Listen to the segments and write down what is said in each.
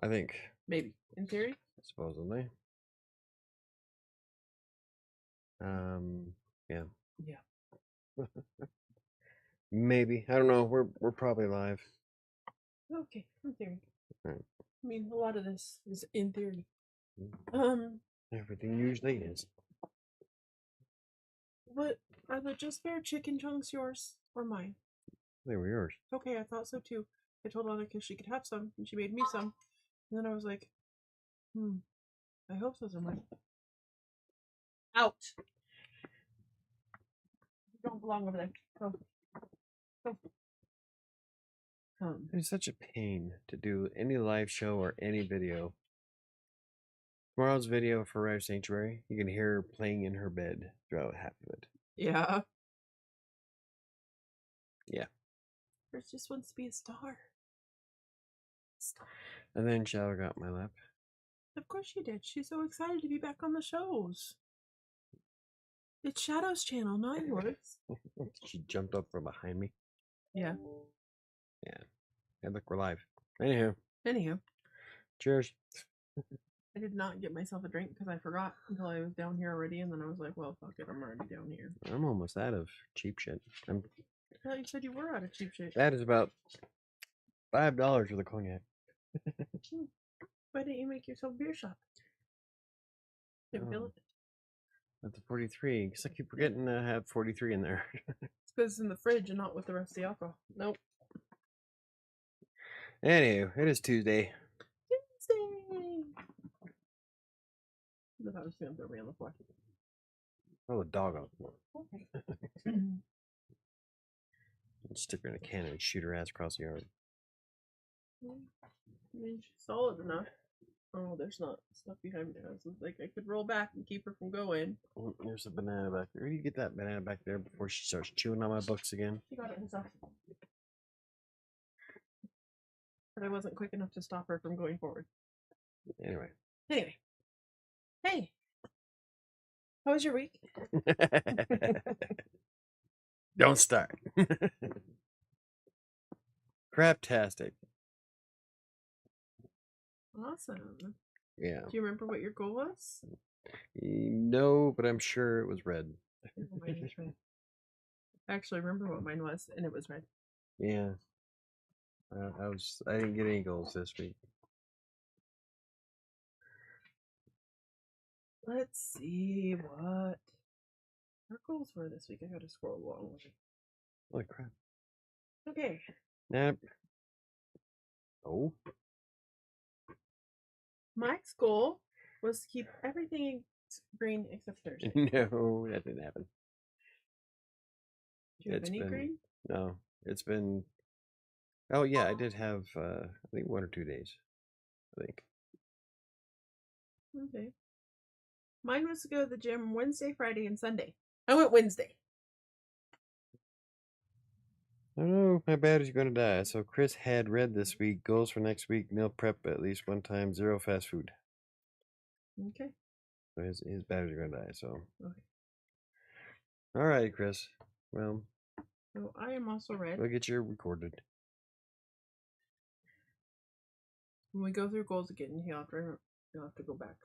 I think. Maybe. In theory? Supposedly. Yeah. Yeah. Maybe. I don't know. We're probably live. Okay, in theory. Right. I mean, a lot of this is in theory. Everything usually is. What are the just bare chicken chunks yours or mine? They were yours. Okay, I thought so too. I told Annika she could have some, and she made me some. And then I was like, I hope those are mine. Out. You don't belong over there. Go. Go. It's such a pain to do any live show or any video. Tomorrow's video for Rise Sanctuary, you can hear her playing in her bed throughout half of it. Yeah. Yeah. Chris just wants to be a star. And then Shadow got my lap. Of course she did. She's so excited to be back on the shows. It's Shadow's channel, not yours. She jumped up from behind me. Yeah. Yeah. And look, we're live. Anywho. Cheers. I did not get myself a drink because I forgot until I was down here already, and then I was like, well, fuck it, I'm already down here. I'm almost out of cheap shit. I thought you said you were out of cheap shit. That is about $5 for the cognac. Why didn't you make yourself a beer shop? Didn't feel it. That's a 43, because I keep forgetting to have 43 in there. It's because it's in the fridge and not with the rest of the alcohol. Nope. Anywho, it is Tuesday. I thought I was going to throw me on the floor. Oh, the dog on the floor. Okay. Stick her in a cannon and shoot her ass across the yard. I mean, she's solid enough. Oh, there's not stuff behind me. I was like, I could roll back and keep her from going. There's a banana back there. Where do you get that banana back there before she starts chewing on my books again? She got it herself. But I wasn't quick enough to stop her from going forward. Anyway. Hey. How was your week? Don't start. Craptastic. Awesome. Yeah. Do you remember what your goal was? No, but I'm sure it was red. Mine was red. I actually remember what mine was, and it was red. Yeah. I didn't get any goals this week. Let's see what our goals were this week. I gotta scroll along. Holy crap. Okay. Nap. Oh. Mike's goal was to keep everything green except Thursday. No, that didn't happen. Do you have any green? No, it's been. Oh yeah, I did have. I think 1 or 2 days. I think. Okay. Mine was to go to the gym Wednesday, Friday, and Sunday. I went Wednesday. I don't know, my battery's going to die. So Chris had red this week. Goals for next week: meal prep at least 1 time, 0 fast food. Okay. So his batteries are going to die. So. Okay. All right, Chris. Well. So I am also red. We'll get you recorded. When we go through goals again, you'll have to go back.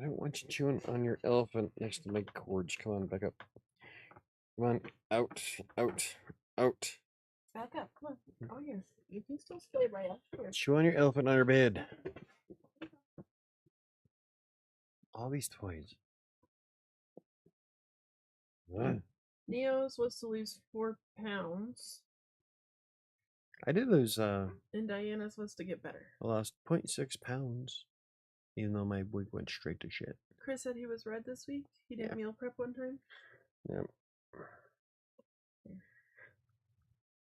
I don't want you chewing on your elephant next to my cords. Come on, back up. Come on, out. Back up, come on. Oh yes, you can still stay right up here. Chew on your elephant under bed. All these toys. Neo's was to lose 4 pounds. I did lose. And Diana's was to get better. I lost 0.6 pounds, even though my week went straight to shit. Chris said he was red this week. He did meal prep one time. Yeah.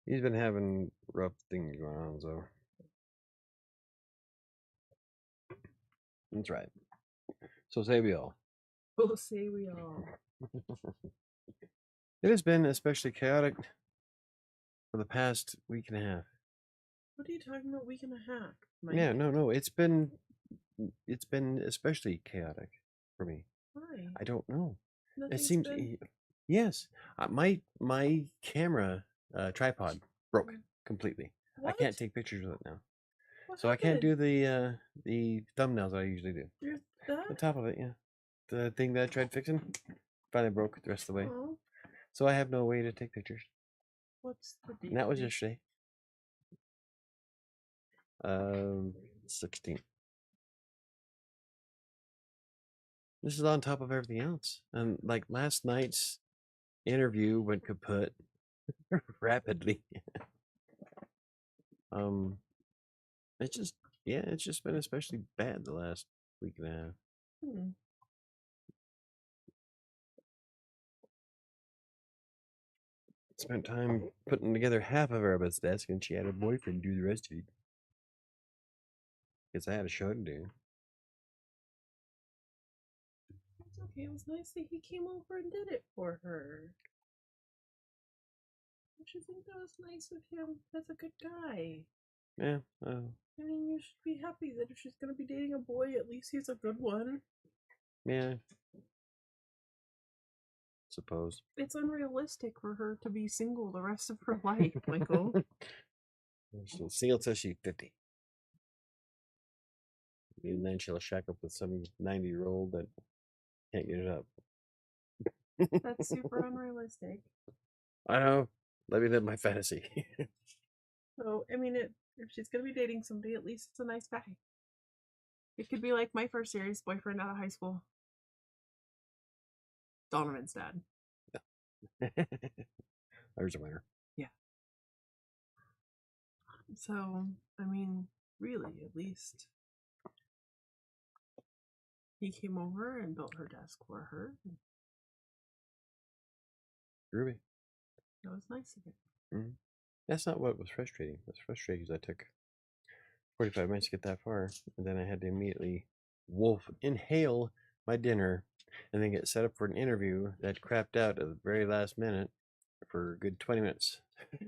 He's been having rough things going on, so. That's right. So say we all. Oh, say we all. It has been especially chaotic for the past week and a half. What are you talking about? Week and a half? Mike? Yeah, no. It's been especially chaotic for me. Why? I don't know. Nothing's it seems. Yes, my camera tripod broke completely. I What? can't take pictures with it now. What So I can't do happened? the thumbnails that I usually do. There's The that? top of it, yeah. The thing that I tried fixing finally broke the rest of the way. Oh, So I have no way to take pictures. what's the date? And that was yesterday. 16th. This is on top of everything else. And like last night's interview went kaput rapidly. um, it's just it's just been especially bad the last week and a half. Hmm. Spent time putting together half of Arabica's desk, and she had her boyfriend do the rest of it. Because I had a show to do. It's okay. It was nice that he came over and did it for her. Don't you think that was nice of him? That's a good guy. Yeah, I mean, you should be happy that if she's gonna be dating a boy, at least he's a good one. yeah. Suppose. It's unrealistic for her to be single the rest of her life, Michael. She's single till she's 50. And then she'll shack up with some 90-year-old that can't get it up. That's super unrealistic. I know. Let me live my fantasy. So, I mean, if she's gonna be dating somebody, at least it's a nice guy. It could be like my first serious boyfriend out of high school, Donovan's dad. There's a winner. Yeah. So, I mean, really, at least he came over and built her desk for her. Ruby. That was nice of him. Mm-hmm. That's not what was frustrating. What's frustrating is I took 45 minutes to get that far, and then I had to immediately inhale my dinner and then get set up for an interview that crapped out at the very last minute for a good 20 minutes.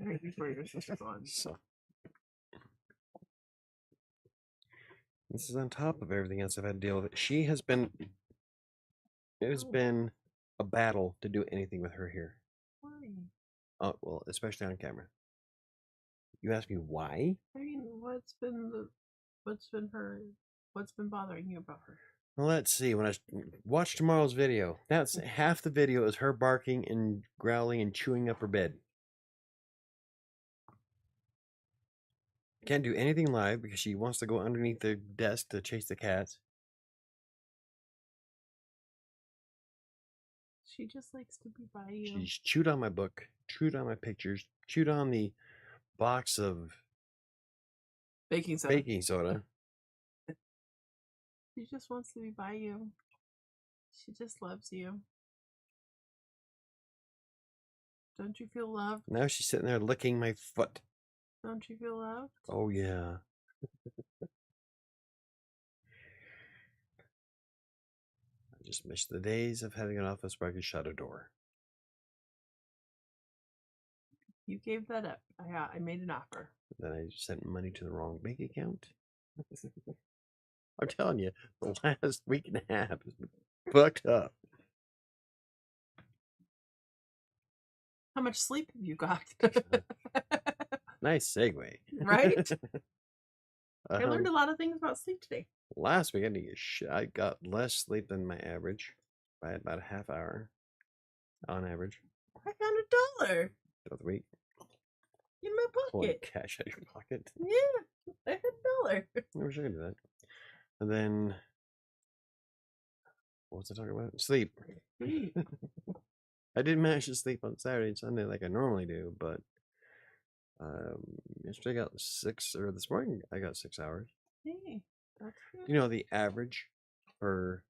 Right before your sister's on. So this is on top of everything else I've had to deal with. It has been a battle to do anything with her here. Why? Well, especially on camera. You ask me why? I mean, what's been bothering you about her? Well, let's see. When I watch tomorrow's video, that's half the video is her barking and growling and chewing up her bed. Can't do anything live because she wants to go underneath the desk to chase the cats. She just likes to be by you. She's chewed on my book, chewed on my pictures, chewed on the box of Baking soda. She just wants to be by you. She just loves you. Don't you feel loved? Now she's sitting there licking my foot. Don't you feel loved? Oh, yeah. I just miss the days of having an office where I could shut a door. You gave that up. I made an offer. Then I sent money to the wrong bank account. I'm telling you, the last week and a half has been fucked up. How much sleep have you got? Nice segue. Right? I learned a lot of things about sleep today. Last week I got less sleep than my average by about a half hour on average. I found $1 of the week. in my Pulling pocket. cash out of your pocket. Yeah, I had $1. I wish I could do that. And then, what was I talking about? Sleep. I did manage to sleep on Saturday and Sunday like I normally do, but yesterday I got 6, or this morning I got 6 hours. Hey, that's good. You know, the average for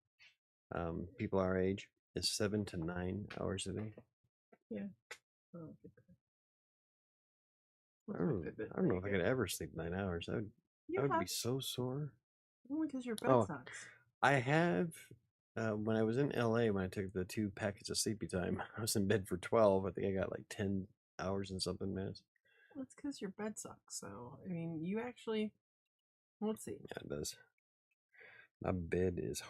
people our age is 7 to 9 hours a day. Yeah. I don't know if I could ever sleep 9 hours. I would be so sore. Only because your bed sucks. I have, when I was in LA, when I took the 2 packets of sleepy time, I was in bed for 12. I think I got like 10 hours and something minutes. Well, it's because your bed sucks. So, I mean, you actually, let's see. Yeah, it does. My bed is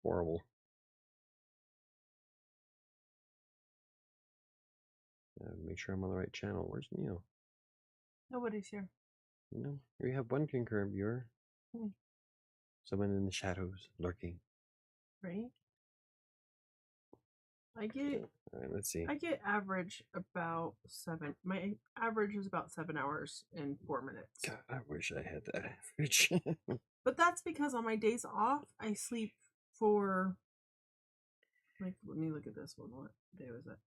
horrible. Make sure I'm on the right channel. Where's Neil? Nobody's here. We have one concurrent viewer. Hmm. Someone in the shadows lurking. Right? I get All right, let's see. I get average about 7. My average is about 7 hours and 4 minutes. God, I wish I had that average. But that's because on my days off, I sleep for like let me look at this one. What day was that?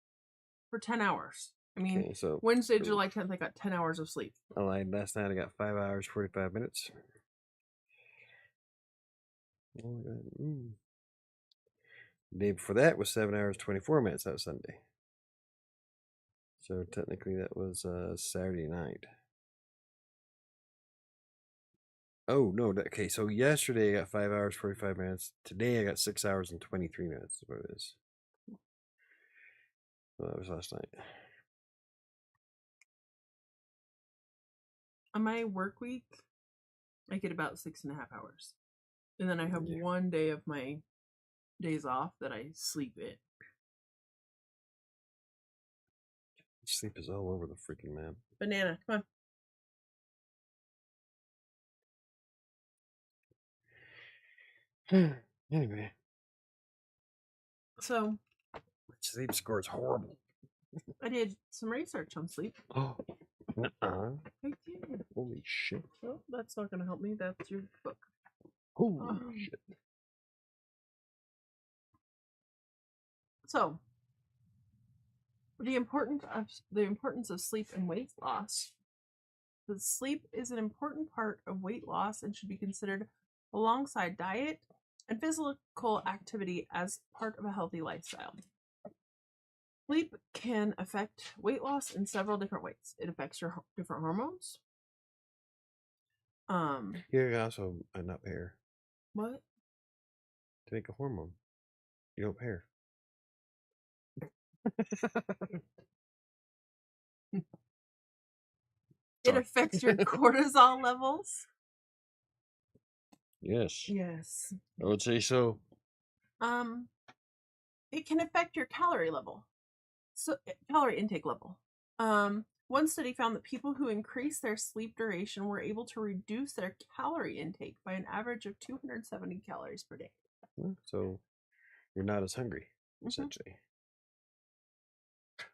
For 10 hours. I mean, Okay, so Wednesday, July 10th, I got 10 hours of sleep. I lied. Last night I got 5 hours 45 minutes. Oh my God. The day before that was 7 hours 24 minutes. That was Sunday. So technically that was Saturday night. Oh no! Okay, so yesterday I got 5 hours 45 minutes. Today I got 6 hours and 23 minutes. Is what it is. Well, that was last night. On my work week, I get about 6.5 hours. And then I have Yeah. one day of my days off that I sleep in. Sleep is all over the freaking map. Banana, come on. Anyway, so sleep score is horrible. I did some research on sleep. Oh, nuh-uh. I did. Holy shit. Well, that's not going to help me. That's your book. Holy shit. So, the importance of sleep and weight loss. The sleep is an important part of weight loss and should be considered alongside diet and physical activity as part of a healthy lifestyle. Sleep can affect weight loss in several different ways. It affects your different hormones. You're also not pair. What? To make a hormone, you don't pair. It affects your cortisol levels. Yes. Yes. I would say so. It can affect your calorie level. So calorie intake level. One study found that people who increased their sleep duration were able to reduce their calorie intake by an average of 270 calories per day. So you're not as hungry, essentially.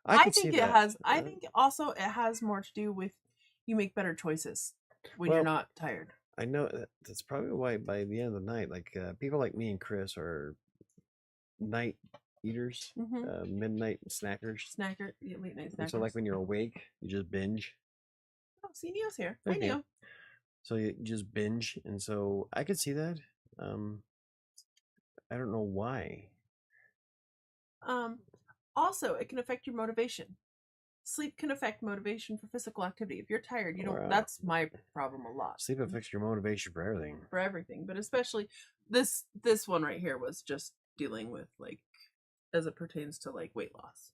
I I could see think it that. has. I think also it has more to do with you make better choices when you're not tired. I know that's probably why by the end of the night, like people like me and Chris are night eaters, midnight snackers. Late night snackers. And so, like when you're awake, you just binge. Oh, see, Neo's here. Hi, Neo. So you just binge, and so I could see that. I don't know why. Also, it can affect your motivation. Sleep can affect motivation for physical activity. If you're tired, you don't. That's my problem a lot. Sleep affects your motivation for everything. For everything, but especially this one right here was just dealing with like as it pertains to like weight loss.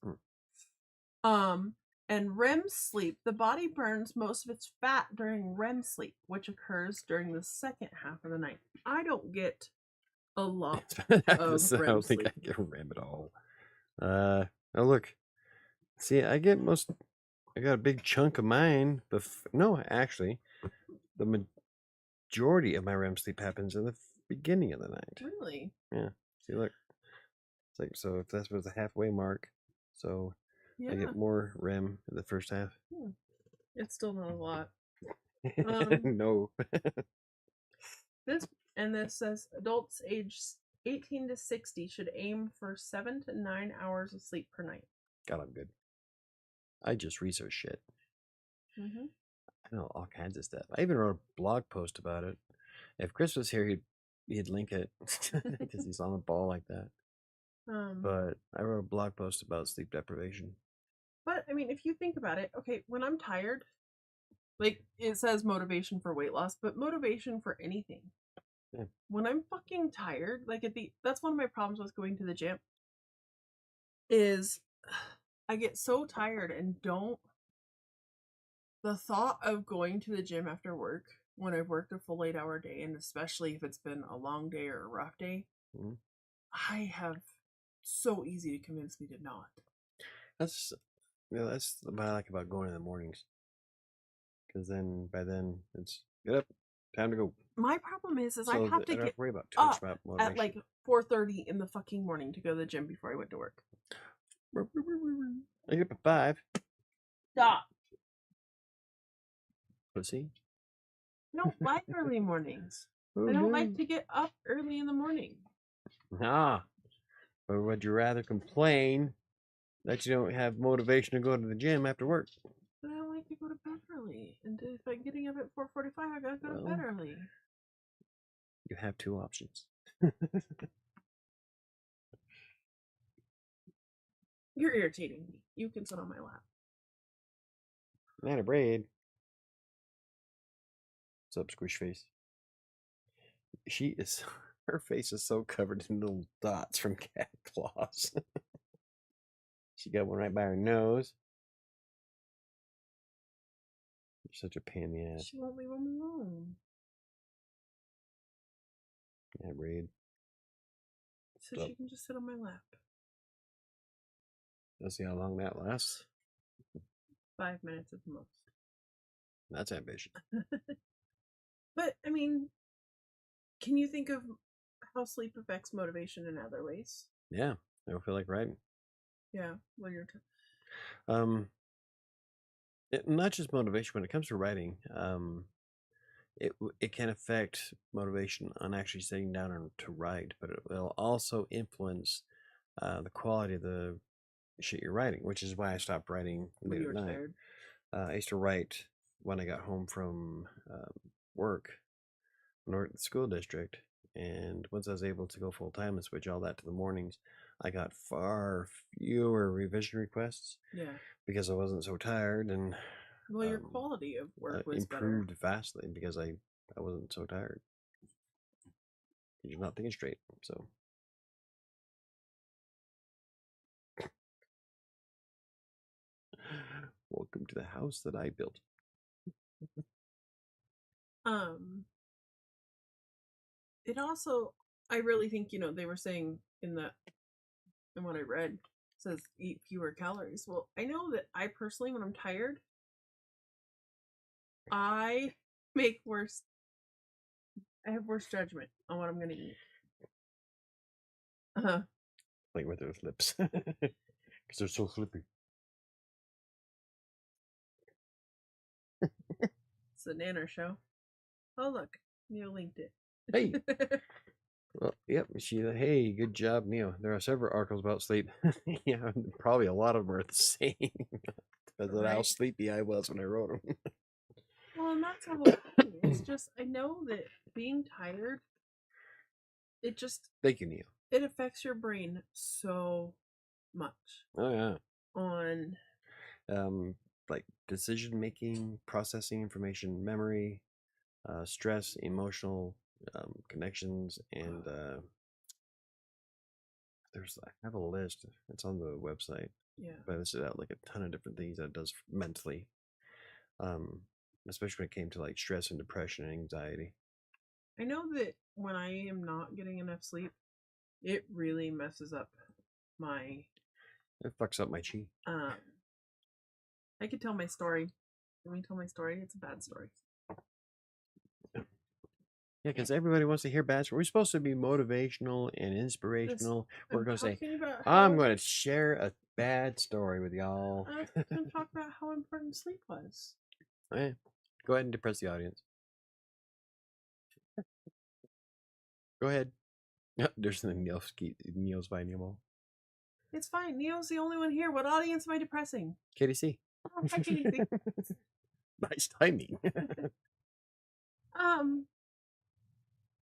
And REM sleep, the body burns most of its fat during REM sleep, which occurs during the second half of the night. I don't get a lot of I REM don't sleep. think I get REM at all. Oh look, see, I got a big chunk of mine, but no, actually, the majority of my REM sleep happens in the beginning of the night. Really? Yeah. See, look, it's like so. If that was the halfway mark, so I get more REM in the first half. It's still not a lot. No. This says adults aged 18 to 60 should aim for 7 to 9 hours of sleep per night. God, I'm good. I just research shit. I know all kinds of stuff. I even wrote a blog post about it. If Chris was here, he'd link it because he's on the ball like that. But I wrote a blog post about sleep deprivation. But I mean, if you think about it, okay, when I'm tired, like it says motivation for weight loss, but motivation for anything. Yeah. When I'm fucking tired, like that's one of my problems with going to the gym. Is I get so tired and the thought of going to the gym after work when I've worked a full 8-hour day, and especially if it's been a long day or a rough day, I have so easy to convince me to not. That's what I like about going in the mornings. because then by then it's get up, time to go. My problem is I So have I to don't have get to worry about too much up about at motivation. like 4:30 in the fucking morning to go to the gym before I went to work. I get up at 5. Stop. Pussy. I don't like early mornings. Oh, I don't no. like to get up early in the morning. Nah. Or would you rather complain that you don't have motivation to go to the gym after work? But I don't like to go to bed early. And if I'm getting up at 4:45, I gotta go to bed early. You have 2 options. You're irritating me. You can sit on my lap. Not a braid. What's up, squish face? She is. Her face is so covered in little dots from cat claws. She got one right by her nose. You're such a pain in the ass. She won't leave him alone. Yeah, braid. So she can just sit on my lap. Let's see how long that lasts. 5 minutes at the most. That's ambition. But, I mean, can you think of how sleep affects motivation in other ways? Yeah, I don't feel like writing. Yeah, well, you're. Not just motivation. When it comes to writing, it can affect motivation on actually sitting down and to write, but it will also influence the quality of the shit you're writing, which is why I stopped writing late at night. I used to write when I got home from work when I worked at the school district, and once I was able to go full time and switch all that to the mornings, I got far fewer revision requests. Yeah. Because I wasn't so tired, and well, your quality of work was improved better. vastly because I wasn't so tired. You're not thinking straight, so. Welcome to the house that I built. It also, I really think, they were saying in what I read, says eat fewer calories. Well, I know that I personally, when I'm tired, I make worse. I have worse judgment on what I'm going to eat. Like with those lips. Because they're so flippy. It's the Nanner show. Oh, look. Neil linked it. Hey. Well, yep. Hey, good job, Neil. There are several articles about sleep. Yeah, probably a lot of them are the same. Depends on how sleepy I was when I wrote them. Well, and that's the whole thing. It's just, I know that being tired, it just. Thank you, Neil. It affects your brain so much. Oh, yeah. On. Like decision making, processing information, memory, stress, emotional connections, and I have a list. It's on the website. Yeah. But I listed out like a ton of different things that it does mentally. Especially when it came to like stress and depression and anxiety. I know that when I am not getting enough sleep, it really messes up my. It fucks up my chi. I could tell my story. Let me tell my story. It's a bad story. Yeah, because everybody wants to hear bad stories. We're supposed to be motivational and inspirational. We're going to say, I'm going to share a bad story with y'all. I was going to talk about how important sleep was. Okay. Go ahead and depress the audience. Go ahead. There's the Neil's by Nemo. It's fine. Neil's the only one here. What audience am I depressing? KDC. Oh, hi, KDC. Nice timing.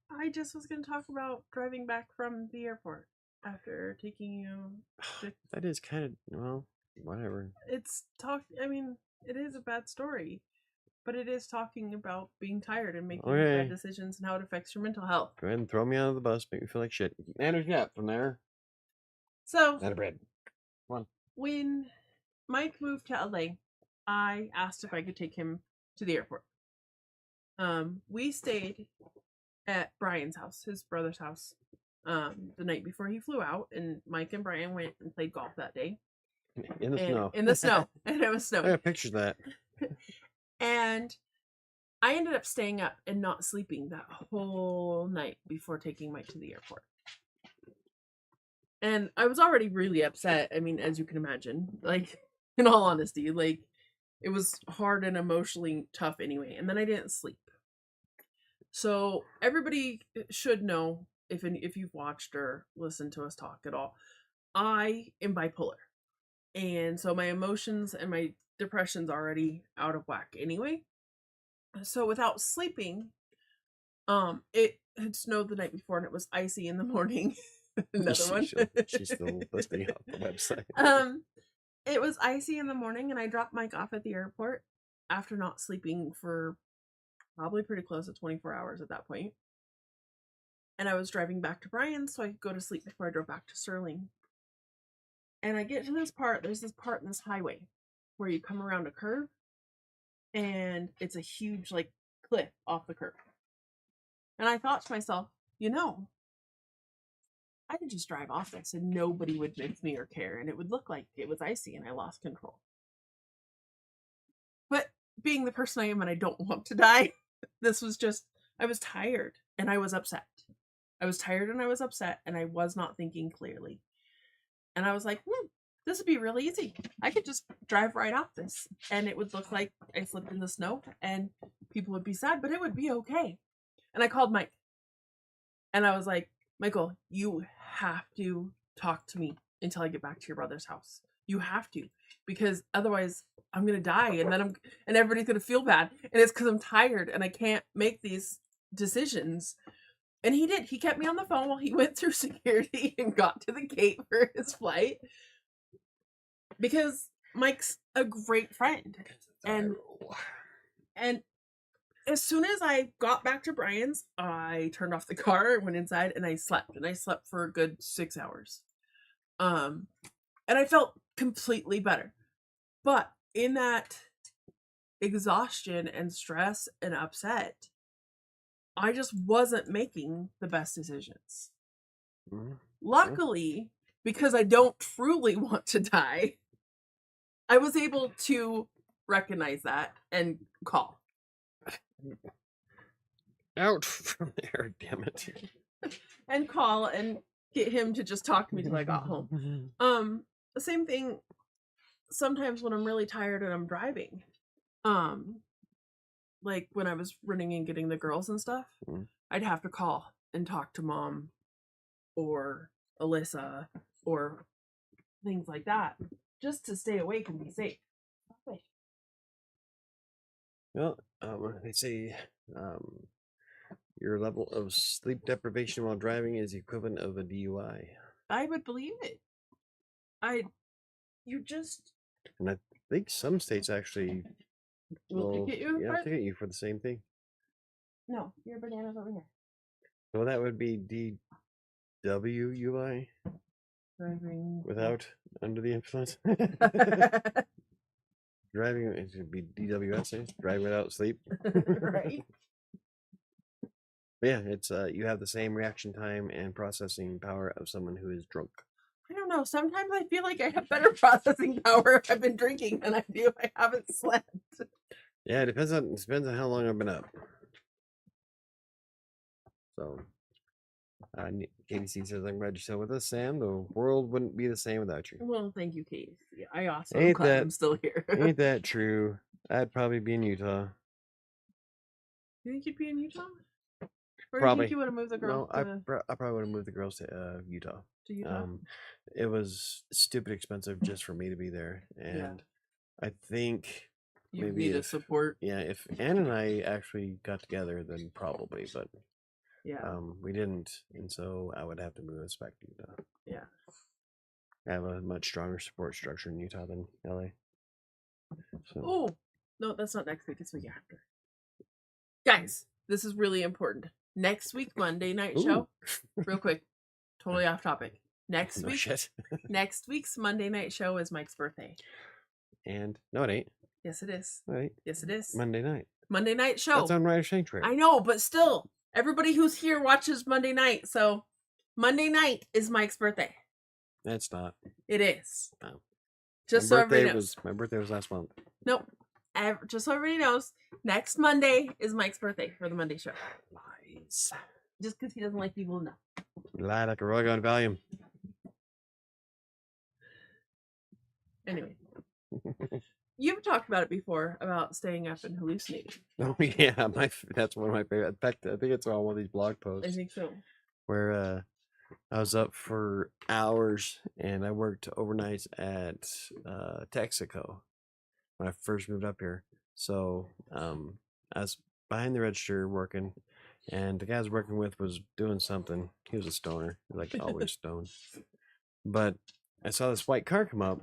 I just was going to talk about driving back from the airport after taking you. That is kind of, well, whatever. I mean, it is a bad story, but it is talking about being tired and making bad decisions and how it affects your mental health. Go ahead and throw me out of the bus, make me feel like shit. And there's that from there. So, out of bread. Come on. When Mike moved to LA, I asked if I could take him to the airport. We stayed at Brian's house, his brother's house, the night before he flew out, and Mike and Brian went and played golf that day. In the snow. In the snow. And it was snowing. I got pictures of that. And I ended up staying up and not sleeping that whole night before taking Mike to the airport. And I was already really upset. I mean, as you can imagine, like, in all honesty, like, it was hard and emotionally tough anyway. And then I didn't sleep. So everybody should know, if you've watched or listened to us talk at all, I am bipolar. And so my emotions and my depression's already out of whack anyway. So without sleeping, it had snowed the night before and it was icy in the morning. Another one. She's still listing out the website. It was icy in the morning and I dropped Mike off at the airport after not sleeping for probably pretty close to 24 hours at that point. And I was driving back to Brian's so I could go to sleep before I drove back to Sterling. And I get to this part, there's this part in this highway where you come around a curve and it's a huge like cliff off the curve. And I thought to myself, I could just drive off this and nobody would miss me or care, and it would look like it was icy and I lost control. But being the person I am and I don't want to die, this was just, I was tired and I was upset. I was tired and I was upset and I was not thinking clearly. And I was like, this would be really easy. I could just drive right off this and it would look like I slipped in the snow and people would be sad, but it would be okay. And I called Mike and I was like, Michael, you have to talk to me until I get back to your brother's house. You have to, because otherwise I'm going to die and then and everybody's going to feel bad. And it's because I'm tired and I can't make these decisions. And he did. He kept me on the phone while he went through security and got to the gate for his flight. Because Mike's a great friend. And as soon as I got back to Brian's, I turned off the car and went inside and I slept. And I slept for a good 6 hours. And I felt completely better. But in that exhaustion and stress and upset, I just wasn't making the best decisions. Mm-hmm. Luckily, because I don't truly want to die, I was able to recognize that and call. Out from there, damn it. And call and get him to just talk to me till I got home. The same thing sometimes when I'm really tired and I'm driving. Like when I was running and getting the girls and stuff, I'd have to call and talk to Mom or Alyssa or things like that just to stay awake and be safe. Well, they say your level of sleep deprivation while driving is the equivalent of a DUI. I would believe it. And I think some states actually will ticket you. Yeah, ticket you for the same thing. No, your banana's over here. So that would be DWUI. Driving without under the influence. Driving, it should be DWS, drive without sleep. Right. But yeah, it's you have the same reaction time and processing power of someone who is drunk. I don't know. Sometimes I feel like I have better processing power if I've been drinking than I do if I haven't slept. Yeah, it depends on how long I've been up. So, KBC says, "I'm glad you're still with us, Sam. The world wouldn't be the same without you." Well, thank you, Kate. Yeah, I also am glad I'm still here. Ain't that true? I'd probably be in Utah. You think you'd be in Utah? Or probably. Do you think you would have moved the girls? No, I probably would have moved the girls to Utah. To Utah? It was stupid expensive just for me to be there, and I think you maybe need a support. Yeah, if Ann and I actually got together, then probably, but we didn't, and so I would have to move us back to Utah. Yeah, I have a much stronger support structure in Utah than LA. So. Oh no, that's not next week. It's week after. Guys, this is really important. Next week, Monday night show. Real quick, totally off topic. Next week's Monday night show is Mike's birthday. And no, it ain't. Yes, it is. Right. Yes, it is. Monday night. Monday night show. That's on Rider Sanctuary. I know, but still, everybody who's here watches Monday night. So Monday night is Mike's birthday. That's not. It is. No. Just so everybody knows. My birthday was last month. Nope. just so everybody knows, next Monday is Mike's birthday for the Monday show. Lies. Just because he doesn't like people to know. Lie like a rug on Valium. Anyway. You've talked about it before, about staying up and hallucinating. Oh yeah, that's one of my favorite. In fact, I think it's on one of these blog I posts think so. where I was up for hours and I worked overnights at Texaco when I first moved up here. So I was behind the register working, and the guy I was working with was doing something. He was a stoner, like always stoned. But I saw this white car come up,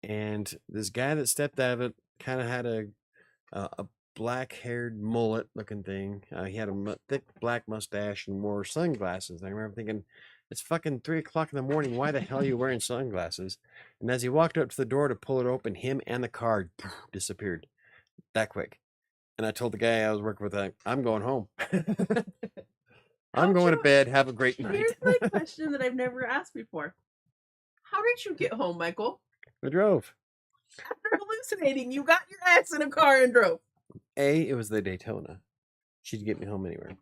and this guy that stepped out of it kind of had a black-haired mullet-looking thing. He had a thick black mustache and wore sunglasses. And I remember thinking, it's fucking 3 o'clock in the morning. Why the hell are you wearing sunglasses? And as he walked up to the door to pull it open, him and the car disappeared that quick. And I told the guy I was working with, I'm going home. I'm going to bed. Have a great night. Here's my question that I've never asked before. How did you get home, Michael? I drove. After hallucinating, you got your ass in a car and drove. A, it was the Daytona. She'd get me home anywhere.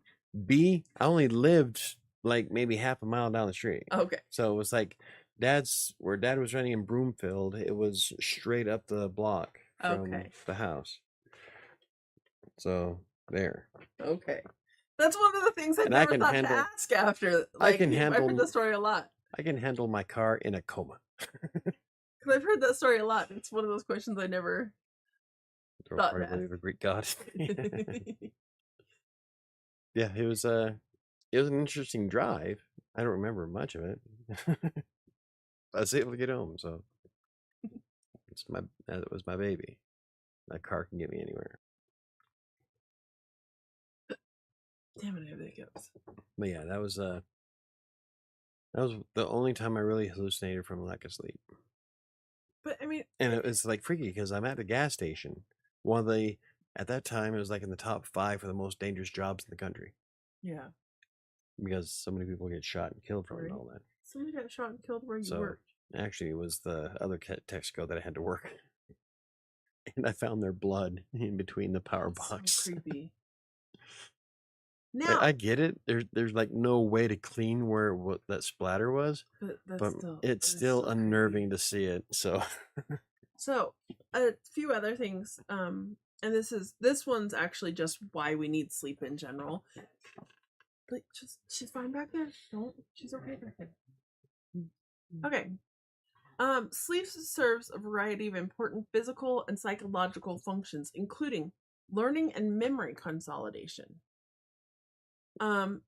B, I only lived like maybe half a mile down the street. Okay. So it was like where dad was running in Broomfield, it was straight up the block from the house. So there. Okay. That's one of the things I never thought to ask after. Like, I've heard the story a lot. I can handle my car in a coma. Because I've heard that story a lot. It's one of those questions I never thought to ask. A Greek god. Yeah, it was an interesting drive. I don't remember much of it. I was able to get home, so it was my baby. That car can get me anywhere. Damn it, I have the hiccups. But yeah, that was the only time I really hallucinated from lack of sleep. But I mean, and it was like freaky because I'm at the gas station. At that time, it was like in the top 5 for the most dangerous jobs in the country. Yeah. Because so many people get shot and killed from it and all that. Somebody got shot and killed where you worked. Actually, it was the other Texaco that I had to work. And I found their blood in between the power box. So creepy. Now I get it. There's like no way to clean where that splatter was, but it's still unnerving to see it. So, a few other things. And this one's actually just why we need sleep in general. Like, she's fine back there. She's okay back there. Okay. Sleep serves a variety of important physical and psychological functions, including learning and memory consolidation.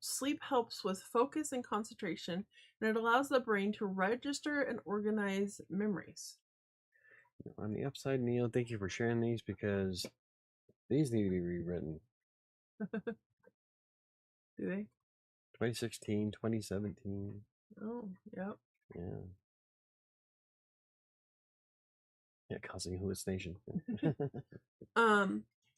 Sleep helps with focus and concentration, and it allows the brain to register and organize memories. On the upside, Neil, thank you for sharing these because these need to be rewritten. Do they? 2016, 2017. Oh, yep. Yeah. Yeah, causing hallucination.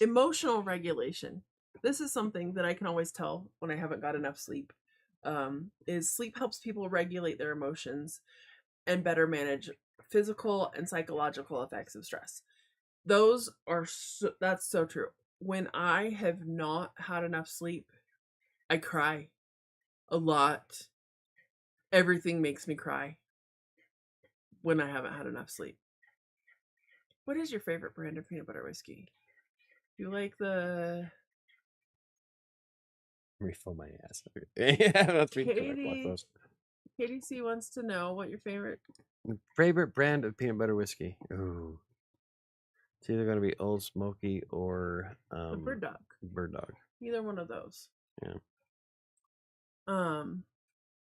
Emotional regulation. This is something that I can always tell when I haven't got enough sleep. Is sleep helps people regulate their emotions and better manage physical and psychological effects of stress. That's so true. When I have not had enough sleep, I cry a lot. Everything makes me cry when I haven't had enough sleep. What is your favorite brand of peanut butter whiskey? Do you like the... Refill my ass. Yeah, that's Katie C wants to know what your favorite brand of peanut butter whiskey. Ooh. It's either going to be Old Smoky or Bird Dog. Bird Dog. Either one of those. Yeah.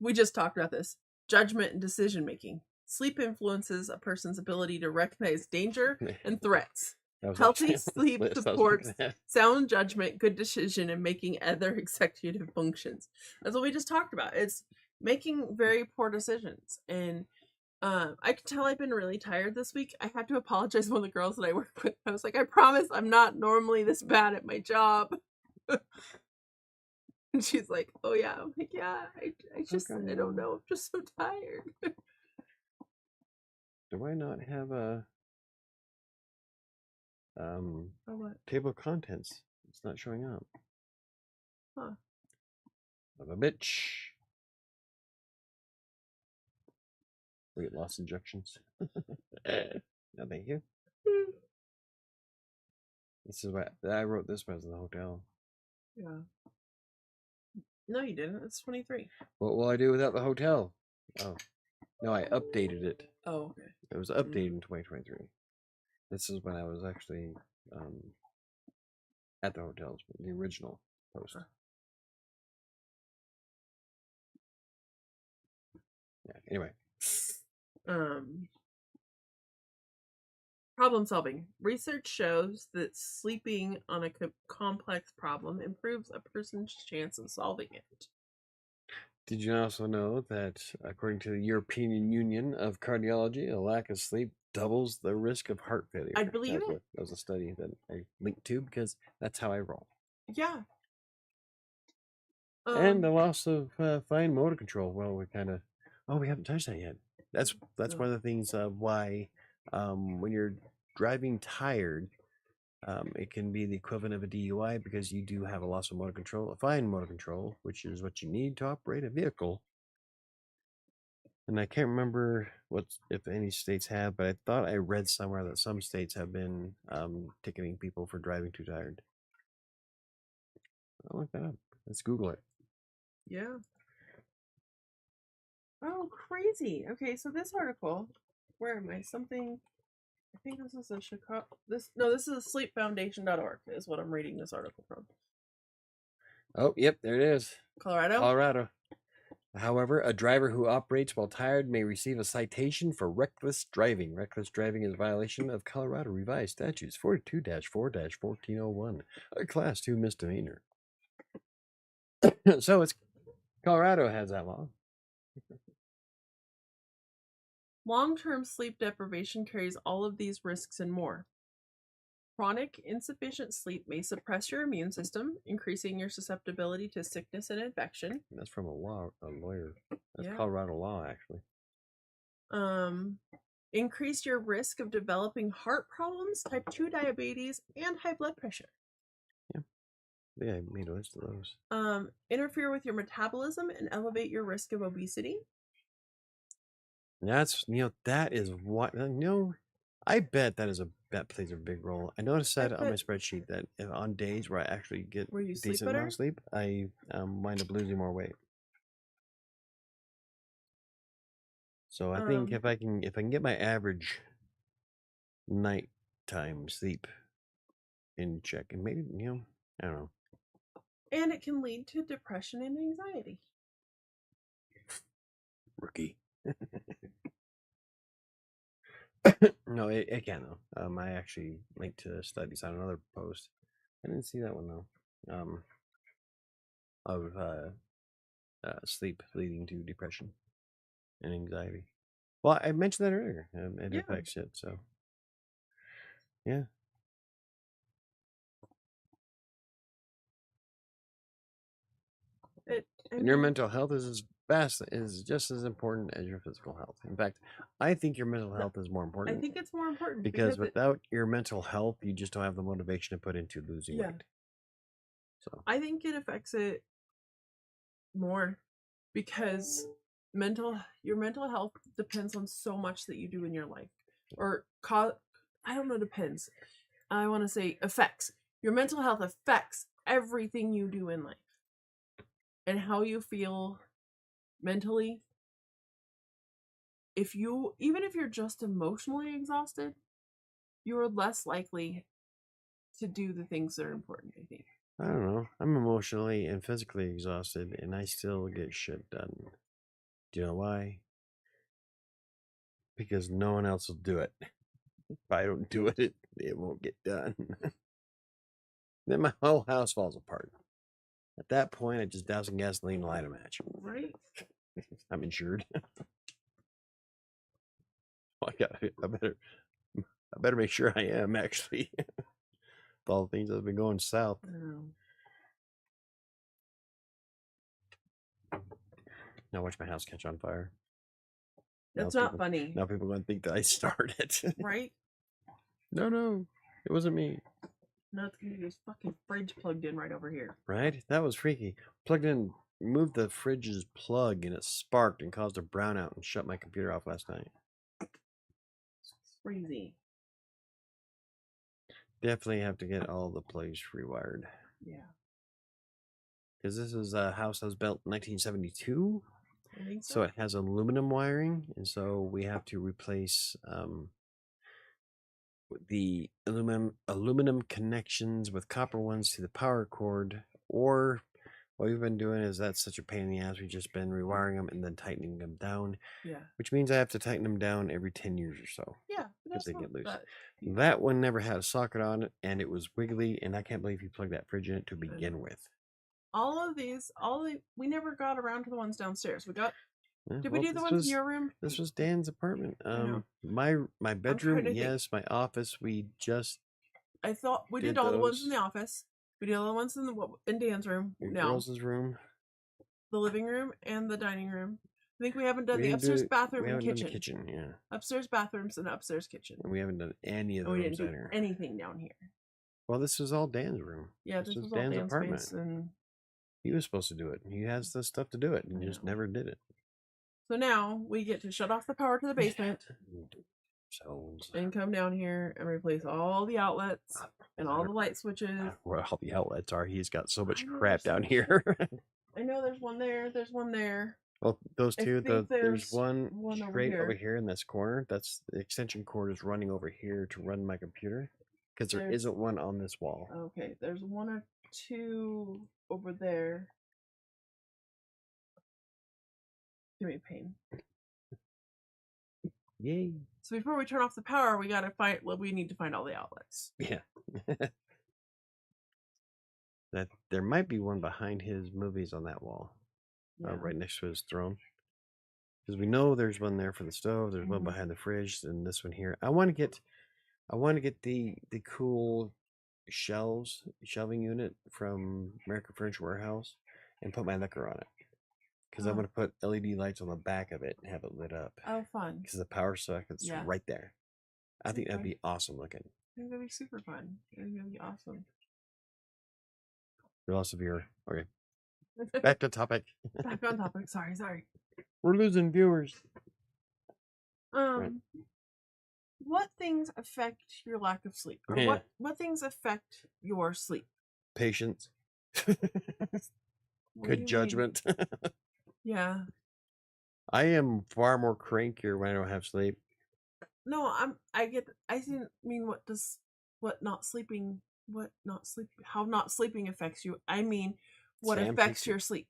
We just talked about this. Judgment and decision making. Sleep influences a person's ability to recognize danger and threats. Healthy sleep supports sound judgment, good decision, and making other executive functions. That's what we just talked about. It's making very poor decisions. And I can tell I've been really tired this week. I had to apologize to one of the girls that I work with. I was like, I promise I'm not normally this bad at my job. And she's like, oh yeah. I'm like, yeah, I don't know. I'm just so tired. Do I not have a... Oh, what? table of contents. It's not showing up. Huh. Of a bitch. Weight loss injections. No, thank you. This is what I wrote. This was in the hotel. Yeah. No, you didn't. It's 23. What will I do without the hotel? Oh, no, I updated it. Oh, okay. It was updated in 2023. This is when I was actually at the hotels, the original post. Yeah. Anyway. Problem solving. Research shows that sleeping on a complex problem improves a person's chance of solving it. Did you also know that, according to the European Union of Cardiology, a lack of sleep doubles the risk of heart failure? I believe it. That was a study that I linked to because that's how I roll. Yeah. And the loss of fine motor control. Well, we kind of, we haven't touched that yet. That's one of the things why when you're driving tired, it can be the equivalent of a DUI because you do have a loss of motor control, a fine motor control, which is what you need to operate a vehicle. And I can't remember if any states have, but I thought I read somewhere that some states have been ticketing people for driving too tired. I'll look that up. Let's Google it. Yeah. Oh, crazy. Okay, so this article, where am I? Something. I think this is a Chicago. This is sleepfoundation.org is what I'm reading this article from. Oh, yep, there it is. Colorado. However, a driver who operates while tired may receive a citation for reckless driving. Reckless driving is a violation of Colorado Revised Statutes 42-4-1401, a Class 2 misdemeanor. So it's Colorado has that law. Long-term sleep deprivation carries all of these risks and more. Chronic insufficient sleep may suppress your immune system, increasing your susceptibility to sickness and infection. That's from a lawyer. That's Yeah. Colorado law, actually. Increase your risk of developing heart problems, type 2 diabetes, and high blood pressure. Yeah, I made a list of those. Interfere with your metabolism and elevate your risk of obesity. That's that is what I bet that plays a big role. I noticed that on my spreadsheet that on days where I actually get Where you sleep decent better? amount of sleep, I wind up losing more weight. So I think if I can get my average nighttime sleep in check, and maybe I don't know. And it can lead to depression and anxiety. Rookie. No, it can though. I actually linked to studies on another post. I didn't see that one though. Of sleep leading to depression and anxiety. Well, I mentioned that earlier. It affects it. So, yeah. And your mental health is just as important as your physical health. In fact, I think your mental health is more important. I think it's more important because without your mental health, you just don't have the motivation to put into losing weight. So I think it affects it more because your mental health depends on so much that you do in your life, or I don't know, depends. I want to say affects. Your mental health affects everything you do in life, and how you feel mentally. Even if you're just emotionally exhausted, you're less likely to do the things that are important, I think. I don't know. I'm emotionally and physically exhausted, and I still get shit done. Do you know why? Because no one else will do it. If I don't do it, it won't get done. Then my whole house falls apart. At that point, I just douse in gasoline and light a match. Right? I'm insured. I better make sure I am actually. With all the things that have been going south. Now watch my house catch on fire. That's not funny. Now people are going to think that I started. Right? No. It wasn't me. Now it's gonna be this fucking fridge plugged in right over here. Right? That was freaky. Plugged in, moved the fridge's plug, and it sparked and caused a brownout and shut my computer off last night. It's crazy. Definitely have to get all the plugs rewired. Yeah. Because this is a house that was built in 1972. I think So it has aluminum wiring, and so we have to replace the aluminum connections with copper ones to the power cord. Or what we've been doing is that's such a pain in the ass. We've just been rewiring them and then tightening them down. Yeah. Which means I have to tighten them down every 10 years or so. Yeah. Because they get loose. That, that one never had a socket on it, and it was wiggly, and I can't believe you plugged that fridge in it to begin with. All of these, we never got around to the ones downstairs. We got. Yeah, Did we do the ones in your room? This was Dan's apartment. My bedroom, yes. My office, we just. I thought we did all the ones in the office. We did all the ones in Dan's room. Now girls' room, the living room, and the dining room. I think we haven't done the upstairs bathroom and kitchen. Done the kitchen, yeah. Upstairs bathrooms and upstairs kitchen. And we haven't done any of the rooms in here. Anything down here. Well, this was all Dan's room. Yeah, this was all Dan's apartment. Space and he was supposed to do it. He has the stuff to do it, and just never did it. So now we get to shut off the power to the basement and come down here and replace all the outlets and all the light switches. Where all the outlets are. He's got so much crap down here. I know there's one there. There's one there. Well, those two. There's one straight over here in this corner. That's the extension cord is running over here to run my computer because there isn't one on this wall. Okay, there's one or two over there. Give me pain. Yay! So before we turn off the power, we gotta find. Well, we need to find all the outlets. Yeah. That there might be one behind his movies on that wall, right next to his throne. Because we know there's one there for the stove. There's one behind the fridge, and this one here. I want to get the cool shelving unit from American Furniture Warehouse, and put my liquor on it. Because I'm going to put LED lights on the back of it and have it lit up. Oh, fun. Because the power socket's right there. I think that'd be awesome looking. I think that'd be super fun. I think that'd be awesome. We lost a viewer. Okay. Back to topic. Back on topic. Sorry. We're losing viewers. Right. What things affect your lack of sleep? Or what things affect your sleep? Patience. Good judgment. Yeah. I am far more crankier when I don't have sleep. No, I didn't mean how not sleeping affects you. I mean what affects your sleep.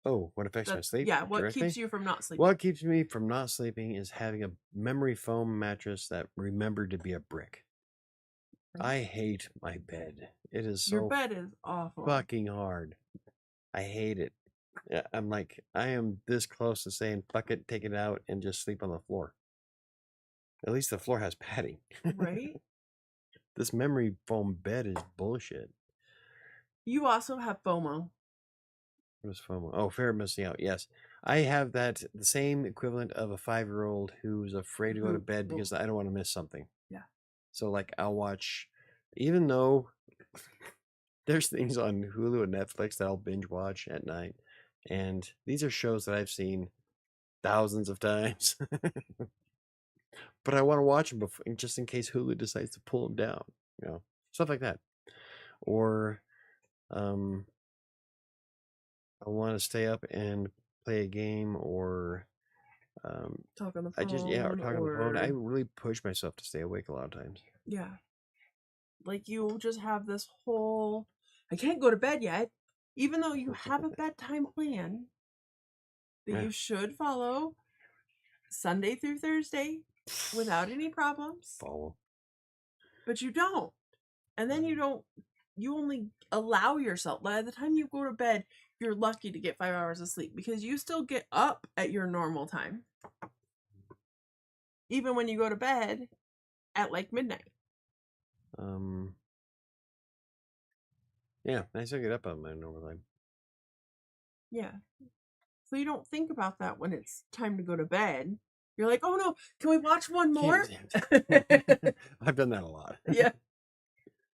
Oh, what affects my sleep? Yeah, what keeps you from not sleeping? What keeps me from not sleeping is having a memory foam mattress that remembered to be a brick. I hate my bed. It is so your bed is awful. Fucking hard. I hate it. I'm like, I am this close to saying, fuck it, take it out, and just sleep on the floor. At least the floor has padding. Right? This memory foam bed is bullshit. You also have FOMO. What is FOMO? Oh, fear of missing out. Yes. I have the same equivalent of a 5-year-old who's afraid to go to bed because I don't want to miss something. Yeah. So, like, I'll watch, even though there's things on Hulu and Netflix that I'll binge watch at night. And these are shows that I've seen thousands of times. But I want to watch them just in case Hulu decides to pull them down. Stuff like that. Or I want to stay up and play a game or talk on the phone. Or talk on the phone. I really push myself to stay awake a lot of times. Yeah. Like you just have this whole, I can't go to bed yet. Even though you have a bedtime plan that you should follow Sunday through Thursday without any problems. But you don't. And then you only allow yourself, by the time you go to bed, you're lucky to get 5 hours of sleep because you still get up at your normal time. Even when you go to bed at like midnight. Yeah, I still get up on my normal time. Yeah. So you don't think about that when it's time to go to bed. You're like, oh no, can we watch one more? I've done that a lot. Yeah.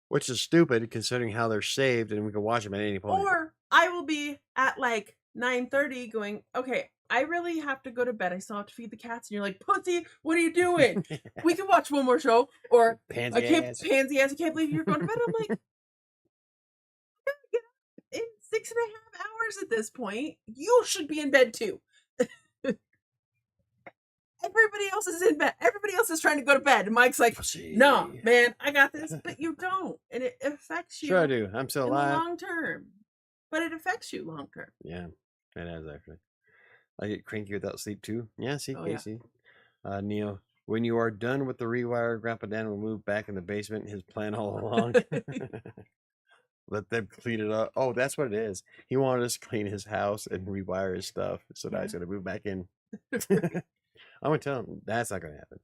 which is stupid considering how they're saved and we can watch them at any point. Or I will be at like 9:30 going, okay, I really have to go to bed. I still have to feed the cats. And you're like, Pussy, what are you doing? We can watch one more show. Or Pansy ass. pansy ass, I can't believe you're going to bed. I'm like, get up in 6.5 hours at this point. You should be in bed too. Everybody else is in bed. Everybody else is trying to go to bed. And Mike's like, no, man, I got this. But you don't. And it affects you. Sure I do. I'm still alive. In the long term. But it affects you long term. Yeah, it has actually. I get cranky without sleep too. Yeah, see, Oh, Casey. Yeah. Neo, when you are done with the rewire, Grandpa Dan will move back in the basement. His plan all along. Let them clean it up. Oh, that's what it is. He wanted us to clean his house and rewire his stuff. So now he's going to move back in. I'm going to tell him that's not going to happen.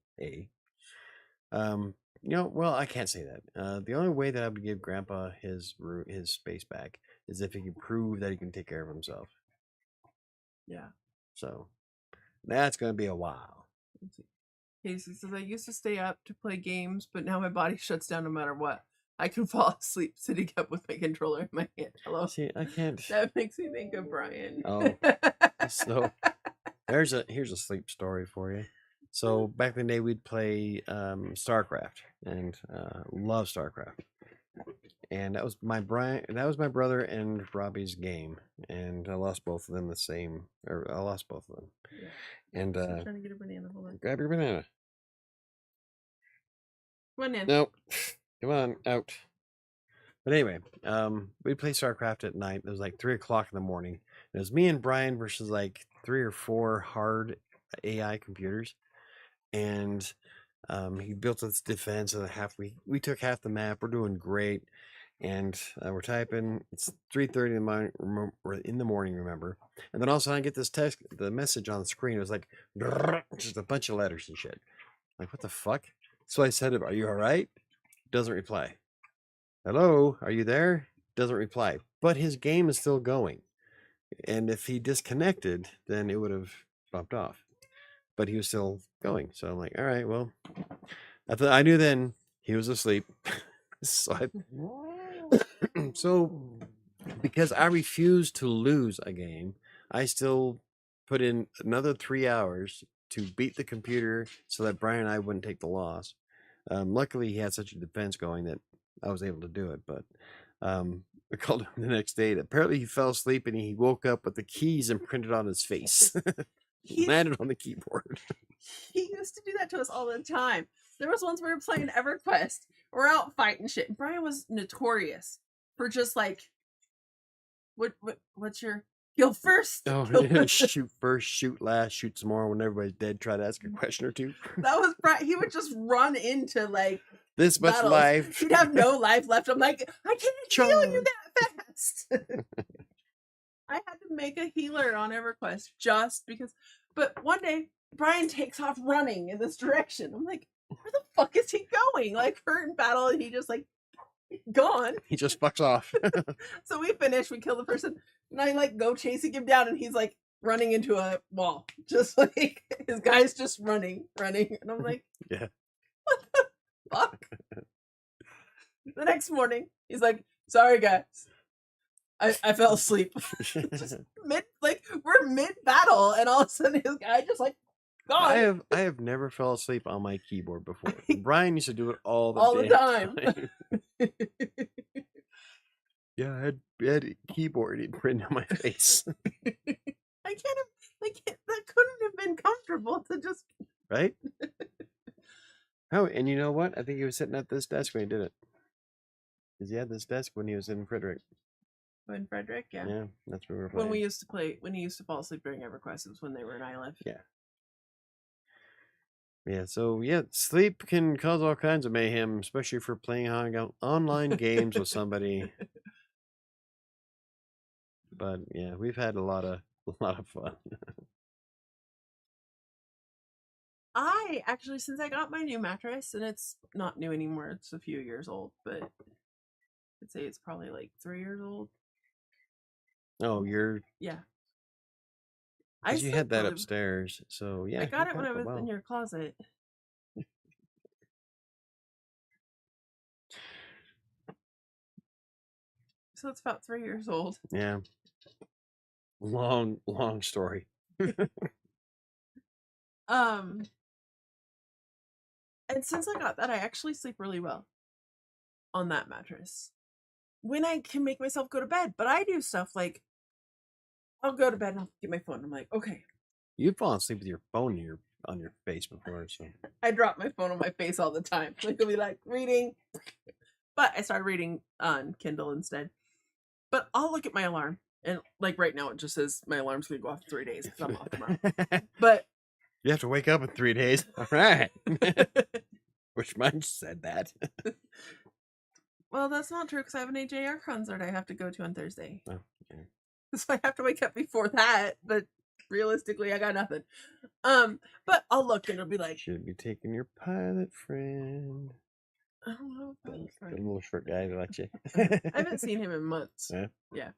Well, I can't say that. The only way that I would give Grandpa his space back is if he can prove that he can take care of himself. Yeah. So that's going to be a while. Casey says, I used to stay up to play games, but now my body shuts down no matter what. I can fall asleep sitting up with my controller in my hand. Hello. See, I can't. That makes me think of Brian. Oh, so here's a sleep story for you. So back in the day, we'd play StarCraft and love StarCraft. And that was my brother and Robbie's game, and I lost both of them I lost both of them. Yeah. And I'm trying to get a banana. Hold on. Grab your banana. Come on in. Nope. Come on, out. But anyway, we'd play StarCraft at night. It was like 3 o'clock in the morning. It was me and Brian versus like 3 or 4 hard AI computers. And he built this defense and we took half the map. We're doing great. And we're typing. It's 3:30 in the morning, remember? And then all of a sudden I get this text, the message on the screen. It was like just a bunch of letters and shit. Like, what the fuck? So I said, "Are you all right?" Doesn't reply. Hello, are you there? Doesn't reply. But his game is still going. And if he disconnected, then it would have bumped off. But he was still going. So I'm like, all right, well, I knew then he was asleep. So because I refused to lose a game, I still put in another 3 hours to beat the computer so that Brian and I wouldn't take the loss. Luckily, he had such a defense going that I was able to do it. But I called him the next day. Apparently, he fell asleep and he woke up with the keys imprinted on his face. He landed on the keyboard. He used to do that to us all the time. There was once we were playing EverQuest. We're out fighting shit. Brian was notorious for just like, what's your kill first? Oh, kill yeah. Shoot first, shoot last, shoot some more. When everybody's dead, try to ask a question or two. That was Brian. He would just run into like this much battles. life. He'd have no life left. I'm like, I can't heal you that fast. I had to make a healer on EverQuest just because. But one day, Brian takes off running in this direction. I'm like, where the fuck is he going? Like, we're in battle and he just like gone. He just fucks off. So we finish, we kill the person, and I like go chasing him down, and he's like running into a wall. Just like his guy's just running. And I'm like, yeah. What the fuck? The next morning, he's like, sorry guys. I fell asleep. Just we're mid battle, and all of a sudden his guy just like gone. I have never fell asleep on my keyboard before. Brian used to do it all the time. Yeah, I had a keyboard imprinted on my face. I can't. That couldn't have been comfortable to just right. Oh, and you know what? I think he was sitting at this desk when he did it. Because he had this desk when he was in Frederick. In Frederick, yeah. Yeah, that's where we were playing. When he used to fall asleep during EverQuest, it was when they were in ILF. Yeah. Yeah, so yeah, sleep can cause all kinds of mayhem, especially for playing online games with somebody. But yeah, we've had a lot of fun. I actually, since I got my new mattress, and it's not new anymore, it's a few years old, but I'd say it's probably like 3 years old. Oh, yeah. You had that upstairs, so yeah. I got it when I was in your closet. So it's about 3 years old. Yeah. Long story. Um, and since I got that, I actually sleep really well on that mattress. When I can make myself go to bed, but I do stuff like I'll go to bed and I'll get my phone. I'm like, okay. You've fallen asleep with your phone on your face before, so I drop my phone on my face all the time. Like I'll be like reading, but I started reading on Kindle instead. But I'll look at my alarm, and like right now, it just says my alarm's gonna go off in 3 days because I'm off tomorrow. But you have to wake up in 3 days. All right. Which mine said that. well, that's not true because I have an AJR concert I have to go to on Thursday. Oh, yeah. So I have to wake up before that. But realistically, I got nothing. But I'll look and it'll be like, Should be taking your pilot friend. I don't know. The little short guy that likes you. I haven't seen him in months. Yeah. Yeah.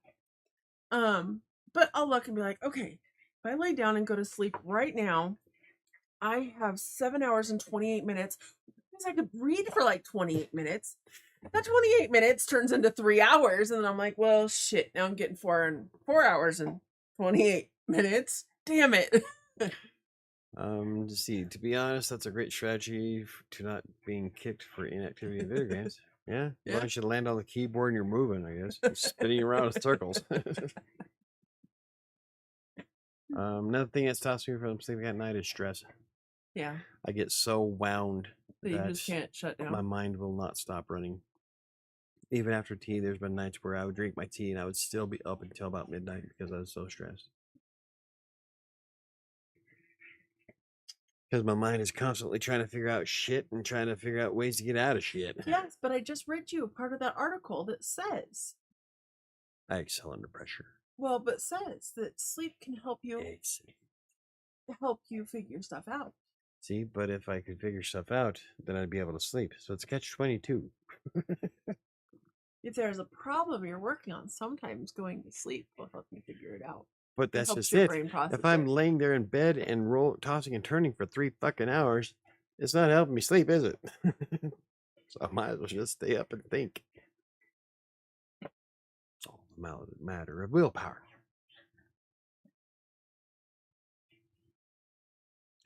But I'll look and be like, okay, if I lay down and go to sleep right now, I have 7 hours and 28 minutes. Because I could read for like 28 minutes. That 28 minutes turns into 3 hours, and then I'm like, well, shit. Now I'm getting 4 hours and 28 minutes. Damn it. To see, to be honest, that's a great strategy to not being kicked for inactivity in video games. Yeah, as long as you land on the keyboard and you're moving, I guess. You're spinning around in circles. Another thing that stops me from sleeping at night is stress. Yeah. I get so wound That you that just can't shut down. my mind will not stop running. Even after tea, there's been nights where I would drink my tea and I would still be up until about midnight because I was so stressed. Because my mind is constantly trying to figure out shit and trying to figure out ways to get out of shit. Yes, but I just read you a part of that article that says, I excel under pressure. well, but says that sleep can help you figure stuff out. See, but if I could figure stuff out, then I'd be able to sleep. So it's catch-22. If there's a problem you're working on, sometimes going to sleep will help you figure it out. But that's just it. If I'm laying there in bed and tossing and turning for 3 fucking hours, it's not helping me sleep, is it? So I might as well just stay up and think. It's all a matter of willpower.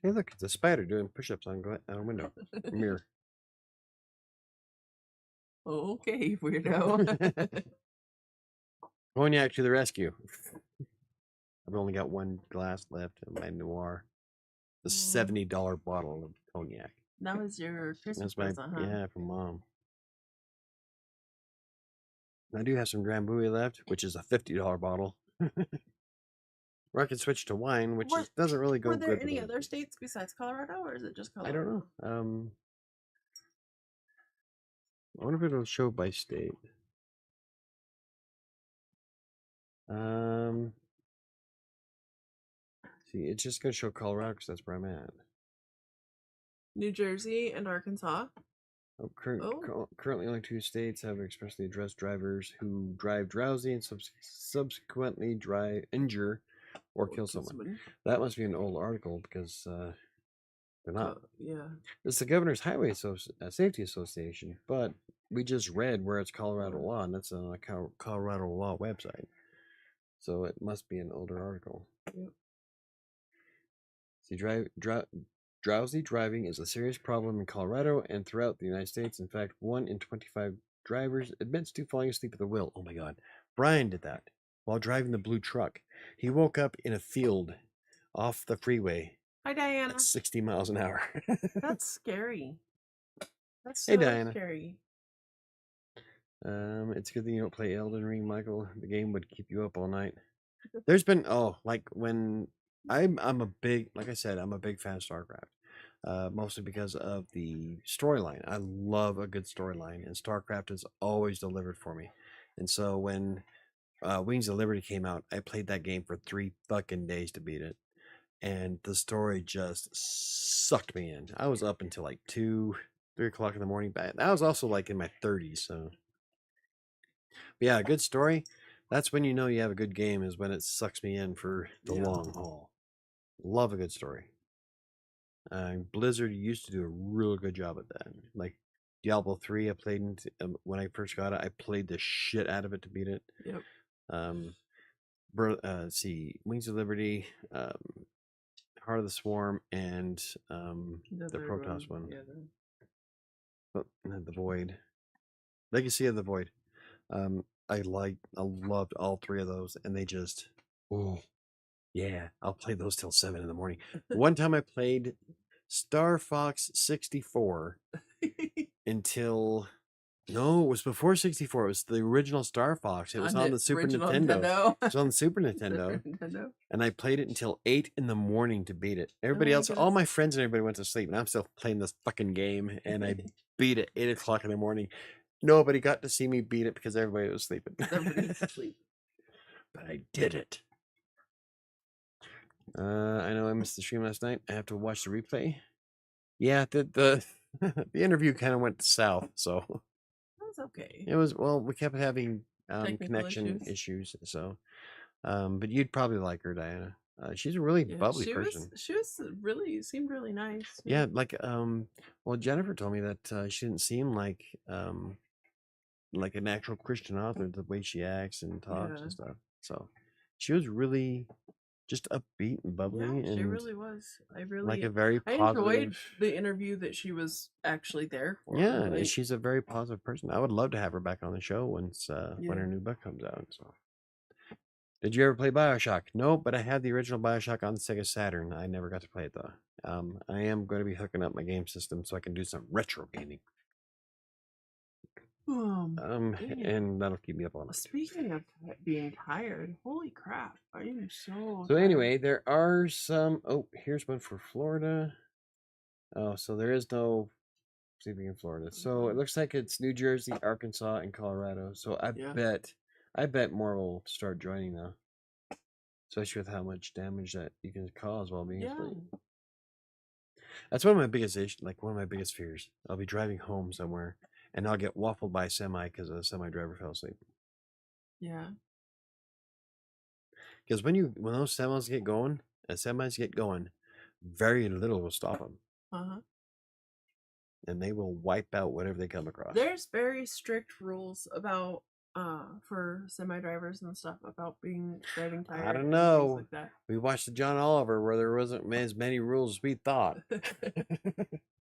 Hey, look, it's a spider doing push-ups on a window mirror. Okay, weirdo. Cognac to the rescue. I've only got one glass left of my Noir. The $70 bottle of cognac. That was your Christmas present, huh? Yeah, from Mom. I do have some Drambuie left, which is a $50 bottle. Or I can switch to wine, which doesn't really go good. Were there any other states besides Colorado, or is it just Colorado? I don't know. I wonder if it'll show by state. See, it's just gonna show Colorado because that's where I'm at. New Jersey and Arkansas. Currently, only 2 states have expressly addressed drivers who drive drowsy and subsequently injure or kill someone. That must be an old article because they're not. Yeah. It's the Governor's Highway Safety Association, but we just read where it's Colorado law, and that's on a Colorado law website. So it must be an older article. Yep. See, drowsy driving is a serious problem in Colorado and throughout the United States. In fact, 1 in 25 drivers admits to falling asleep at the wheel. Oh my God. Brian did that while driving the blue truck. He woke up in a field off the freeway. Hi, Diana. At 60 miles an hour. That's scary. That's so Diana. Scary. It's a good thing you don't play Elden Ring, Michael. The game would keep you up all night. There's been like when I'm a big, like I said, I'm a big fan of StarCraft. Mostly because of the storyline. I love a good storyline, and StarCraft has always delivered for me. And so when Wings of Liberty came out, I played that game for 3 fucking days to beat it. And the story just sucked me in. I was up until like 2, 3 o'clock in the morning. But I was also like in my 30s, so. But yeah, a good story. That's when you know you have a good game, is when it sucks me in for the long haul. Love a good story. Blizzard used to do a real good job at that. Like, Diablo 3, I played when I first got it. I played the shit out of it to beat it. Yep. Let's see, Wings of Liberty, Heart of the Swarm, and The the third Protoss one. Yeah. The Void. Legacy of the Void. I loved all three of those, and they just, oh, yeah, I'll play those till 7 in the morning. One time I played Star Fox 64 until, no, it was before 64. It was the original Star Fox. It was on the Super Nintendo. It was on the Super Nintendo. And I played it until 8 in the morning to beat it. Everybody else, all my friends and everybody went to sleep, and I'm still playing this fucking game, and I beat it 8 o'clock in the morning. Nobody got to see me beat it because everybody was sleeping. Everybody was asleep. But I did it. I know I missed the stream last night. I have to watch the replay. Yeah, the interview kind of went south, so that was okay. It was, well, we kept having connection issues, so but you'd probably like her, Diana. She's a really bubbly person. She seemed really nice. Yeah, like well, Jennifer told me that she didn't seem like an actual Christian author, the way she acts and talks and stuff. So she was really just upbeat and bubbly, and she really was. I enjoyed the interview that she was actually there for. Yeah, and she's a very positive person. I would love to have her back on the show once when her new book comes out. So, did you ever play BioShock? No, but I had the original BioShock on the Sega Saturn. I never got to play it though. I am going to be hooking up my game system so I can do some retro gaming. And that'll keep me up all night. Speaking of being tired, holy crap, I am so tired. Anyway, there are some. Oh, here's one for Florida. Oh, so there is no sleeping in Florida. So it looks like it's New Jersey, Arkansas, and Colorado. So I bet more will start joining now, especially with how much damage that you can cause while being asleep. That's one of my biggest issues, like one of my biggest fears. I'll be driving home somewhere, and I'll get waffled by a semi because a semi driver fell asleep. Yeah. Because when those semis get going, very little will stop them. And they will wipe out whatever they come across. There's very strict rules about for semi drivers and stuff about driving tired. I don't know. Like that. We watched the John Oliver where there wasn't as many rules as we thought. I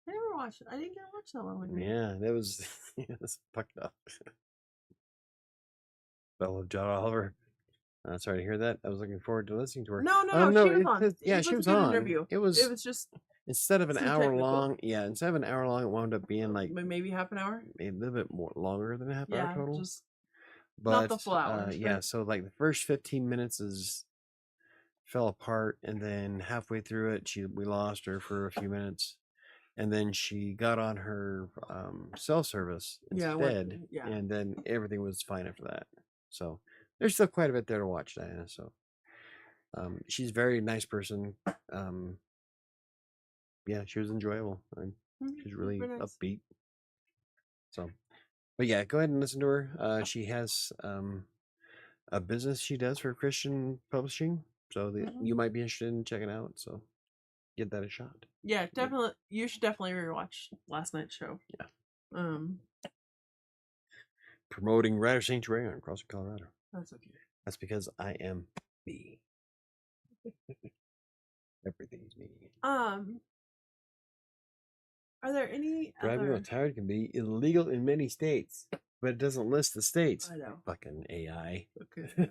never watched it. I didn't get to watch that one with me. Yeah, that was fucked up. I love John Oliver. Sorry to hear that. I was looking forward to listening to her. No, she was on. Yeah, she was on. Interview. It was just instead of an hour long. Yeah, instead of an hour long, it wound up being like maybe half an hour. Maybe a little bit more longer than a half hour total. But not the full hour. Yeah, so like the first 15 minutes fell apart, and then halfway through it, we lost her for a few minutes, and then she got on her cell service instead, and then everything was fine after that. So there's still quite a bit there to watch, Diana. So she's a very nice person. Yeah, she was enjoyable. She's really upbeat. So. But yeah, go ahead and listen to her. She has a business she does for Christian publishing, so you might be interested in checking out. So give that a shot. Yeah, definitely. You should definitely rewatch last night's show. Yeah. Promoting Rider Sanctuary on Crossing, Colorado. That's okay. That's because I am me. Everything's me. Are there any driving while tired can be illegal in many states, but it doesn't list the states. I know. Fucking AI. Okay.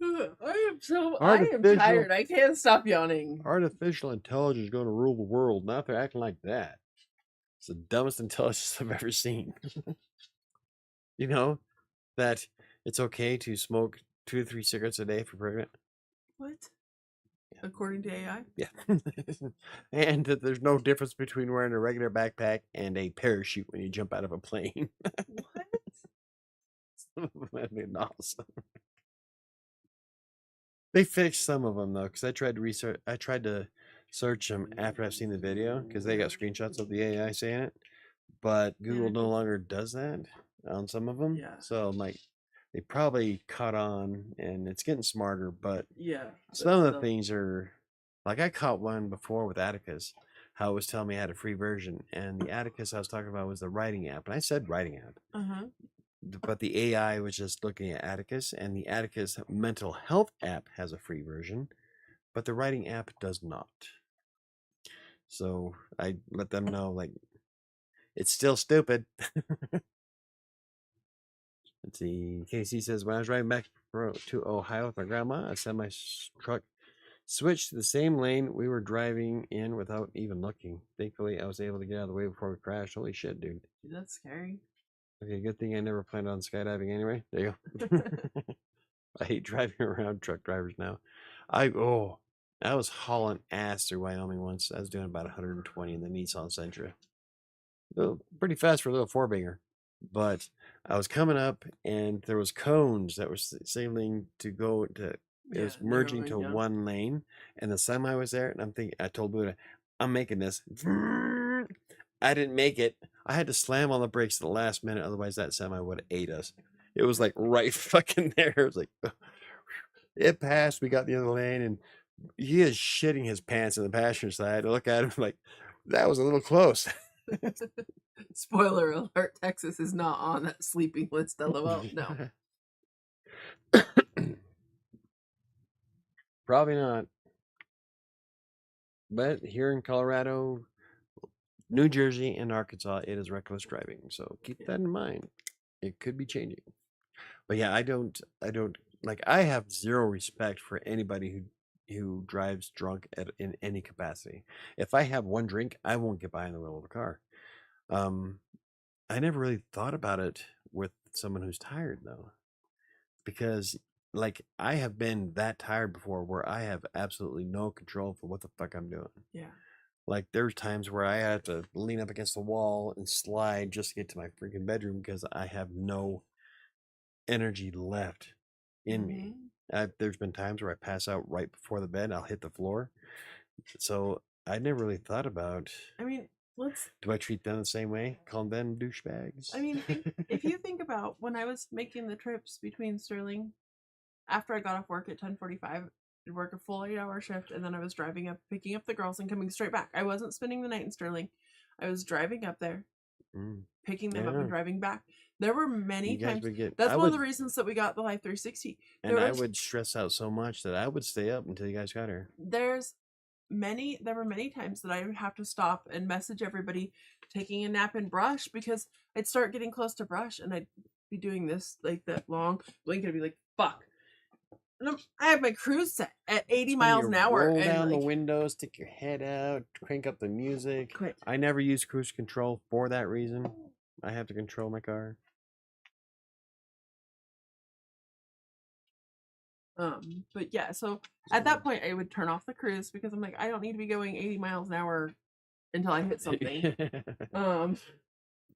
I am tired. I can't stop yawning. Artificial intelligence is going to rule the world. Not if they're acting like that. It's the dumbest intelligence I've ever seen. You know that it's okay to smoke 2 to 3 cigarettes a day if you're pregnant. What? According to AI? Yeah. And that there's no difference between wearing a regular backpack and a parachute when you jump out of a plane. What? That'd be awesome. They fixed some of them though, because I tried to search them after I've seen the video, because they got screenshots of the AI saying it, but Google no longer does that on some of them. Yeah. So I'm like, they probably caught on, and it's getting smarter, but yeah, some of the things are like, I caught one before with Atticus. how it was telling me I had a free version, and the Atticus I was talking about was the writing app, and I said writing app, but the AI was just looking at Atticus, and the Atticus mental health app has a free version, but the writing app does not. So I let them know, like, it's still stupid. Let's see. Casey says, when I was driving back to Ohio with my grandma, a semi truck switched to the same lane we were driving in without even looking. Thankfully, I was able to get out of the way before we crashed. Holy shit, dude. That's scary. Okay, good thing I never planned on skydiving anyway. There you go. I hate driving around truck drivers now. I was hauling ass through Wyoming once. I was doing about 120 in the Nissan Sentra. Pretty fast for a little four banger, but I was coming up and there was cones that were sailing to go to. It was merging to one lane, and the semi was there. And I'm thinking, I told Buddha, I'm making this. I didn't make it. I had to slam on the brakes at the last minute, otherwise that semi would have ate us. It was like right fucking there. It was like it passed. We got the other lane, and he is shitting his pants in the passenger side. I look at him like that was a little close. Spoiler alert, Texas is not on that sleeping list, LOL. No. Probably not. But here in Colorado, New Jersey, and Arkansas, it is reckless driving. So keep that in mind. It could be changing. But yeah, I don't like I have zero respect for anybody who drives drunk in any capacity. If I have one drink, I won't get behind the wheel of a car. I never really thought about it with someone who's tired though, because like I have been that tired before where I have absolutely no control for what the fuck I'm doing. Yeah. Like there's times where I have to lean up against the wall and slide just to get to my freaking bedroom because I have no energy left in me. There's been times where I pass out right before the bed. I'll hit the floor. So I never really thought about. I mean, do I treat them the same way? Call them douchebags? I mean, if you think about when I was making the trips between Sterling, after I got off work at 10:45, I'd work a full 8-hour shift, and then I was driving up, picking up the girls, and coming straight back. I wasn't spending the night in Sterling. I was driving up there, picking them up, and driving back. There were many times. That's one of the reasons that we got the Life 360. And I would stress out so much that I would stay up until you guys got here. There were many times that I would have to stop and message everybody taking a nap and brush, because I'd start getting close to brush and I'd be doing this like that long blink. I'd be like, fuck. And I have my cruise set at 80 miles an hour. Roll down the windows, stick your head out, crank up the music. I never use cruise control for that reason. I have to control my car. But yeah, so at that point I would turn off the cruise because I'm like, I don't need to be going 80 miles an hour until I hit something. Boom,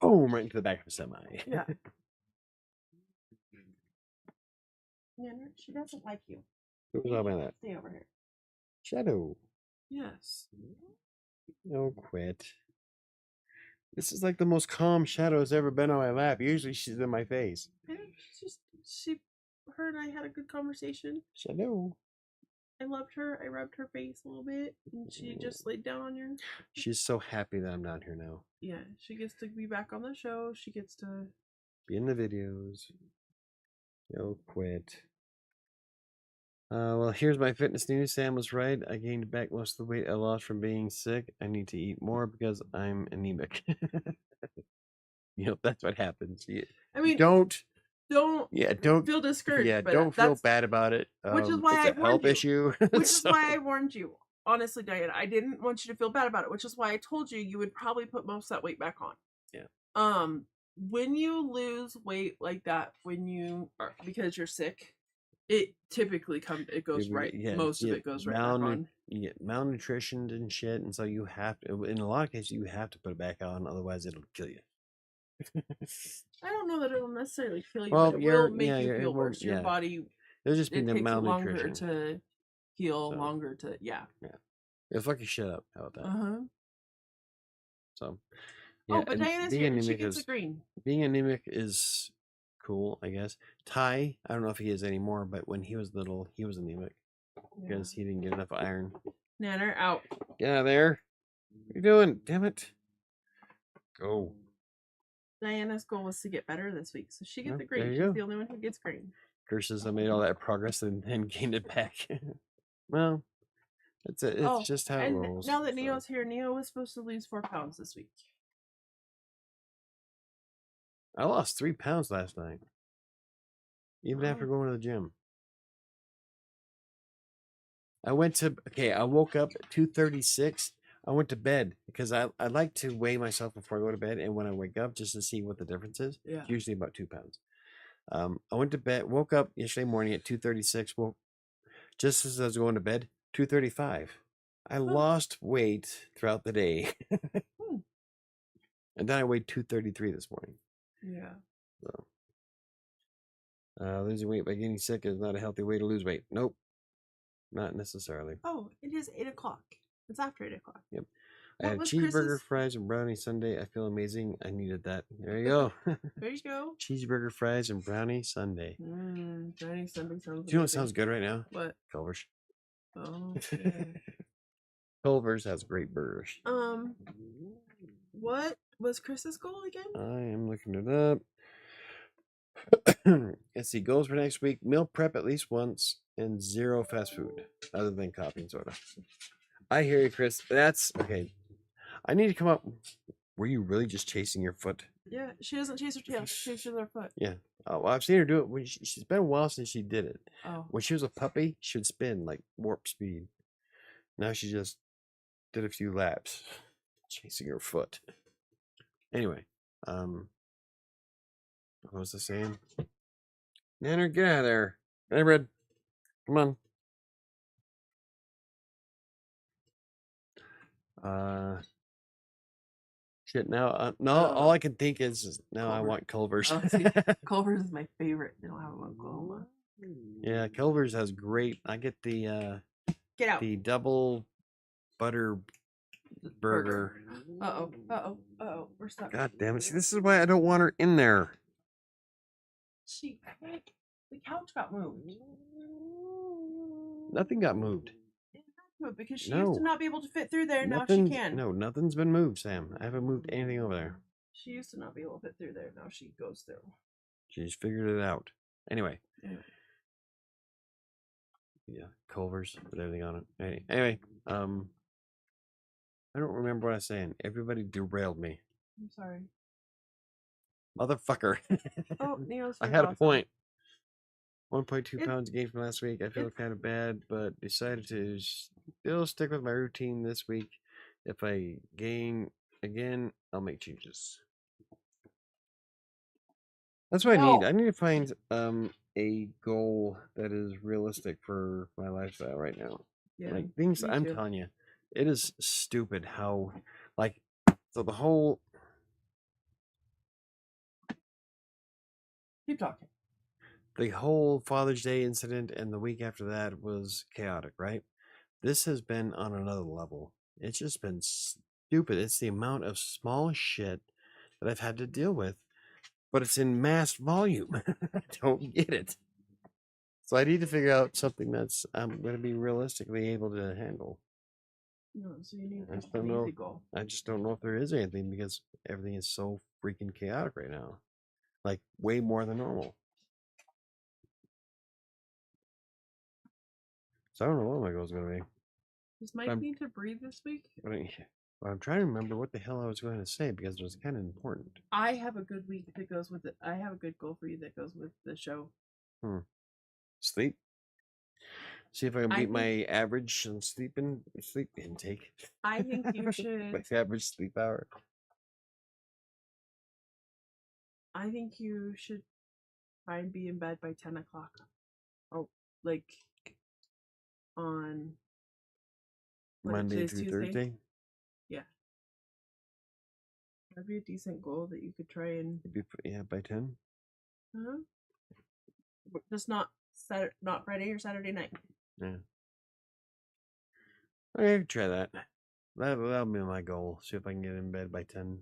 right into the back of a semi. Yeah. Yeah, she doesn't like you. Who's talking about that? Stay over here. Shadow. Yes. No, quit. This is like the most calm Shadow has ever been on my lap. Usually she's in my face. Her and I had a good conversation. Shadow. I loved her. I rubbed her face a little bit, and she just laid down on your. She's so happy that I'm down here now. Yeah, she gets to be back on the show. She gets to be in the videos. No, quit. Well, here's my fitness news. Sam was right. I gained back most of the weight I lost from being sick. I need to eat more because I'm anemic. That's what happens. I mean, don't feel discouraged. Yeah, don't feel bad about it. Which is why it's a health issue. Which is why I warned you. Honestly, Diane, I didn't want you to feel bad about it, which is why I told you would probably put most of that weight back on. Yeah. When you lose weight like that, because you're sick, it typically goes right. Yeah, most of it goes right back on. You get malnutrition and shit, and so you have to. In a lot of cases, you have to put it back on, otherwise it'll kill you. I don't know that it'll necessarily kill you, but it will make you feel worse. Your body. There's just been the malnutrition. Longer to heal, longer to It'll fuck your shit up. How about that? So. Yeah, but Diana's here. She gets a green. Being anemic is cool, I guess. Ty, I don't know if he is anymore, but when he was little, he was anemic because he didn't get enough iron. Nanner, out. Get out of there. What are you doing? Damn it. Go. Diana's goal was to get better this week, so she gets Well, a there green. you She's go. the only one who gets green. Curses, I made all that progress and then gained it back. Well, it's Oh, just how it and rolls. now that So. Neo's here, Neo was supposed to lose 4 pounds this week. I lost 3 pounds last night, even after going to the gym. I woke up at 2:36. I went to bed because I like to weigh myself before I go to bed, and when I wake up just to see what the difference is. Yeah. It's usually about 2 pounds. I went to bed, woke up yesterday morning at 2:36. Well, just as I was going to bed, 2:35. I lost weight throughout the day, and then I weighed 2:33 this morning. Yeah. So, losing weight by getting sick is not a healthy way to lose weight. Nope, not necessarily. Oh, it is 8 o'clock. It's after 8 o'clock. Yep. I What had was cheeseburger, Chris's? fries, and brownie sundae. I feel amazing. I needed that. There you go. There you go. Cheeseburger, fries, and brownie sundae. Brownie sundae sounds. Do you know what sounds good right now? What? Culver's. Oh. Yeah. Culver's has great burgers. What was Chris's goal again? I am looking it up. Let's see. Goals for next week: meal prep at least once, and 0 fast food other than coffee and soda. I hear you, Chris. That's okay. I need to come up. Were you really just chasing your foot? Yeah, she doesn't chase her tail. She chases her foot. Yeah. Oh, well, I've seen her do it when she's been a while since she did it. Oh. When she was a puppy, she would spin like warp speed. Now she just did a few laps, chasing her foot. Anyway, what was I saying? Nanner, get out of there. Hey, Red, come on. Shit. Now, no. All I can think is now I want Culver's. Oh, Culver's is my favorite. They don't have them in Oklahoma. Yeah, Culver's has great. I get the Get out. the double butter burger. We're stuck. God damn it! See, this is why I don't want her in there. She can't. The couch got moved. Nothing got moved. Because she used to not be able to fit through there. Now she can. No, nothing's been moved, Sam. I haven't moved anything over there. She used to not be able to fit through there. Now she goes through. She's figured it out. Anyway. Yeah, Culver's with everything on it. Anyway, I don't remember what I was saying. Everybody derailed me. I'm sorry. Motherfucker. Oh, Neil's. I had a point. 1.2 pounds gained from last week. I feel kind of bad, but decided to still stick with my routine this week. If I gain again, I'll make changes. That's what I need. I need to find a goal that is realistic for my lifestyle right now. Yeah, like things I'm telling you, it is stupid how like so the whole keep talking. The whole Father's Day incident and the week after that was chaotic, right? This has been on another level. It's just been stupid. It's the amount of small shit that I've had to deal with, but it's in mass volume. I don't get it. So I need to figure out something that's I'm going to be realistically able to handle. No, so you need an easy goal. I just don't know if there is anything because everything is so freaking chaotic right now. Like way more than normal. So I don't know what my goal is going to be. Does Mike need to breathe this week? I'm trying to remember what the hell I was going to say because it was kind of important. I have a good week that goes with it. I have a good goal for you that goes with the show. Sleep. See if I can beat my average sleep intake. I think you should. My average sleep hour. I think you should try and be in bed by 10 o'clock. Oh, like on Monday through Thursday? Yeah. That'd be a decent goal that you could try and... by 10? Uh-huh. Just not Friday or Saturday night. Yeah. Okay, I can try that. That'll be my goal. See if I can get in bed by 10.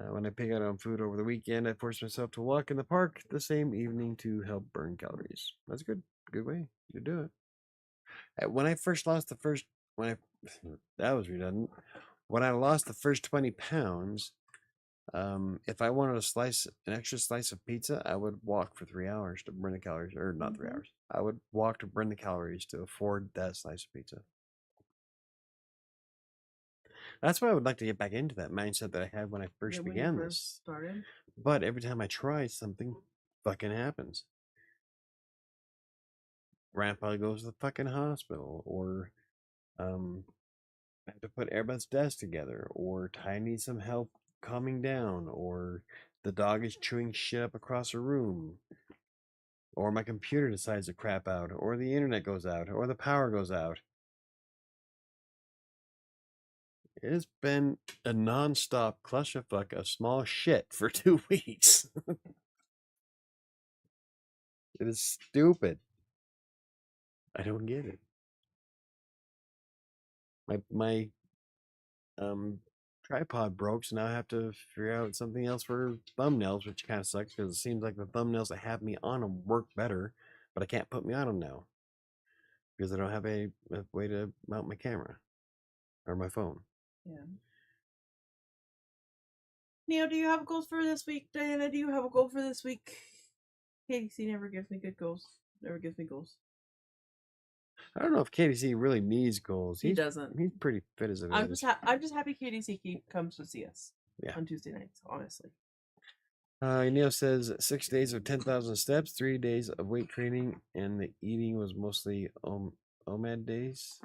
When I pick out on food over the weekend, I force myself to walk in the park the same evening to help burn calories. That's good. Good way to do it. When I first lost when I That was redundant. When I lost the first 20 pounds, if I wanted an extra slice of pizza, I would walk for 3 hours to burn the calories, or not 3 hours. I would walk to burn the calories to afford that slice of pizza. That's why I would like to get back into that mindset that I had when I first when you began first this. started. But every time I try, something fucking happens. Grandpa goes to the fucking hospital, or I have to put everybody's desk together, or Ty needs some help calming down, or the dog is chewing shit up across the room, or my computer decides to crap out, or the internet goes out, or the power goes out. It's been a non-stop clusterfuck of small shit for 2 weeks. It is stupid. I don't get it. My tripod broke, so now I have to figure out something else for thumbnails, which kind of sucks because it seems like the thumbnails that have me on them work better, but I can't put me on them now because I don't have a way to mount my camera or my phone. Yeah. Neil, do you have goals for this week? Diana, do you have a goal for this week? KDC never gives me good goals. Never gives me goals. I don't know if KDC really needs goals. He doesn't. He's pretty fit as it I'm is. just happy KDC comes to see us. Yeah. On Tuesday nights, honestly. Neil says 6 days of 10,000 steps, 3 days of weight training, and the eating was mostly OMAD days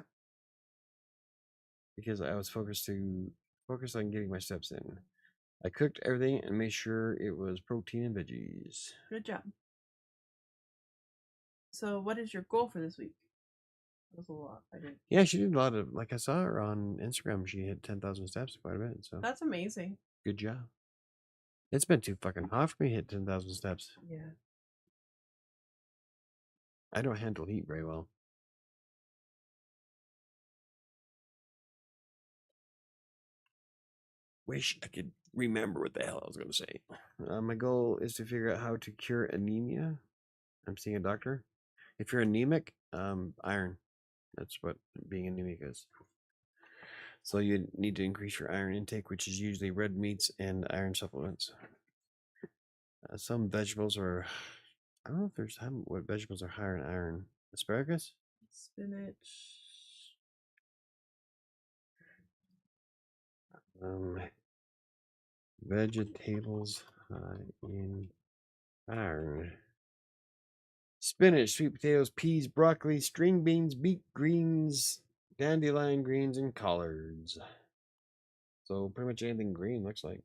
because I was focused on getting my steps in. I cooked everything and made sure it was protein and veggies. Good job. So, what is your goal for this week? That was a lot. I didn't. Yeah, she did a lot of, like I saw her on Instagram. She hit 10,000 steps quite a bit. So that's amazing. Good job. It's been too fucking hot for me to hit 10,000 steps. Yeah. I don't handle heat very well. Wish I could remember what the hell I was going to say. My goal is to figure out how to cure anemia. I'm seeing a doctor. If you're anemic, iron. That's what being anemic is. So you need to increase your iron intake, which is usually red meats and iron supplements. Some vegetables are, I don't know if there's what vegetables are higher in iron. Asparagus? Spinach. Vegetables high in iron. Spinach, sweet potatoes, peas, broccoli, string beans, beet greens, dandelion greens, and collards. So pretty much anything green looks like.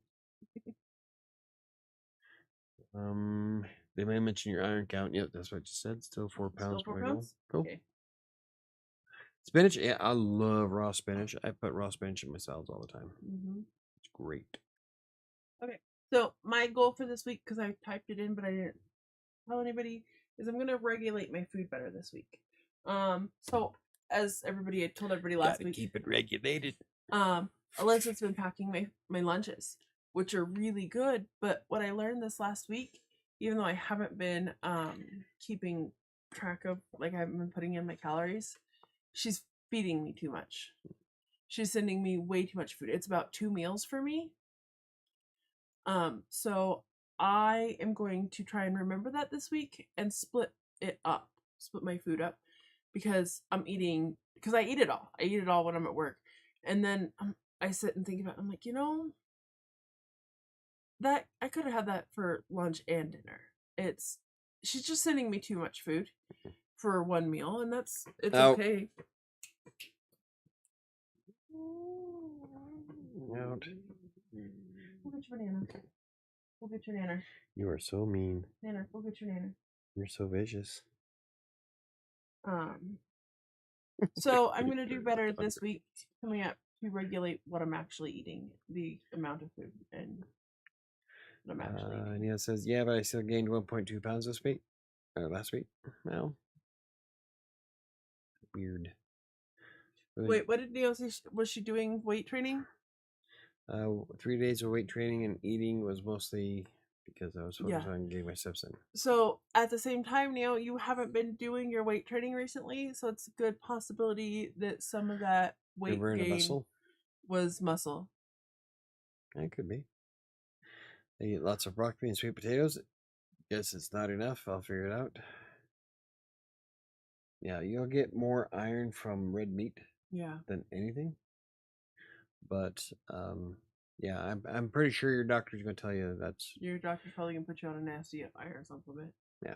They may mention your iron count. Yep, that's what you said. Still 4 pounds. Still 4 pounds? Cool. Okay. Spinach, yeah, I love raw spinach. I put raw spinach in my salads all the time. It's great. Okay, so my goal for this week, because I typed it in but I didn't tell anybody, is I'm gonna regulate my food better this week. So as everybody, I told everybody last week, keep it regulated. Alyssa's been packing my lunches, which are really good. But what I learned this last week, even though I haven't been keeping track of, like I haven't been putting in my calories, she's feeding me too much. She's sending me way too much food. It's about 2 meals for me. So I am going to try and remember that this week and split my food up, because I eat it all. I eat it all when I'm at work. And then I sit and think about it. I'm like, that I could have had that for lunch and dinner. She's just sending me too much food for one meal, and it's okay. Out. Go get your banana. Go get your nana. You are so mean. Nana, go get your nana. You're so vicious. So I'm gonna do better this week coming up to regulate what I'm actually eating, the amount of food, and what I'm actually eating. Neil says, yeah, but I still gained 1.2 pounds this week. Last week. Well, weird. Wait, what did Neil say? Was she doing weight training? 3 days of weight training and eating was mostly because I was focused on getting my steps in. So at the same time, Neil, you haven't been doing your weight training recently, so it's a good possibility that some of that weight burn a gain muscle? was muscle. That could be. I eat lots of broccoli and sweet potatoes. Guess it's not enough. I'll figure it out. Yeah, you'll get more iron from red meat Yeah. than anything. But yeah, I'm pretty sure your doctor's gonna tell you that's Your doctor's probably gonna put you on a nasty iron supplement. yeah.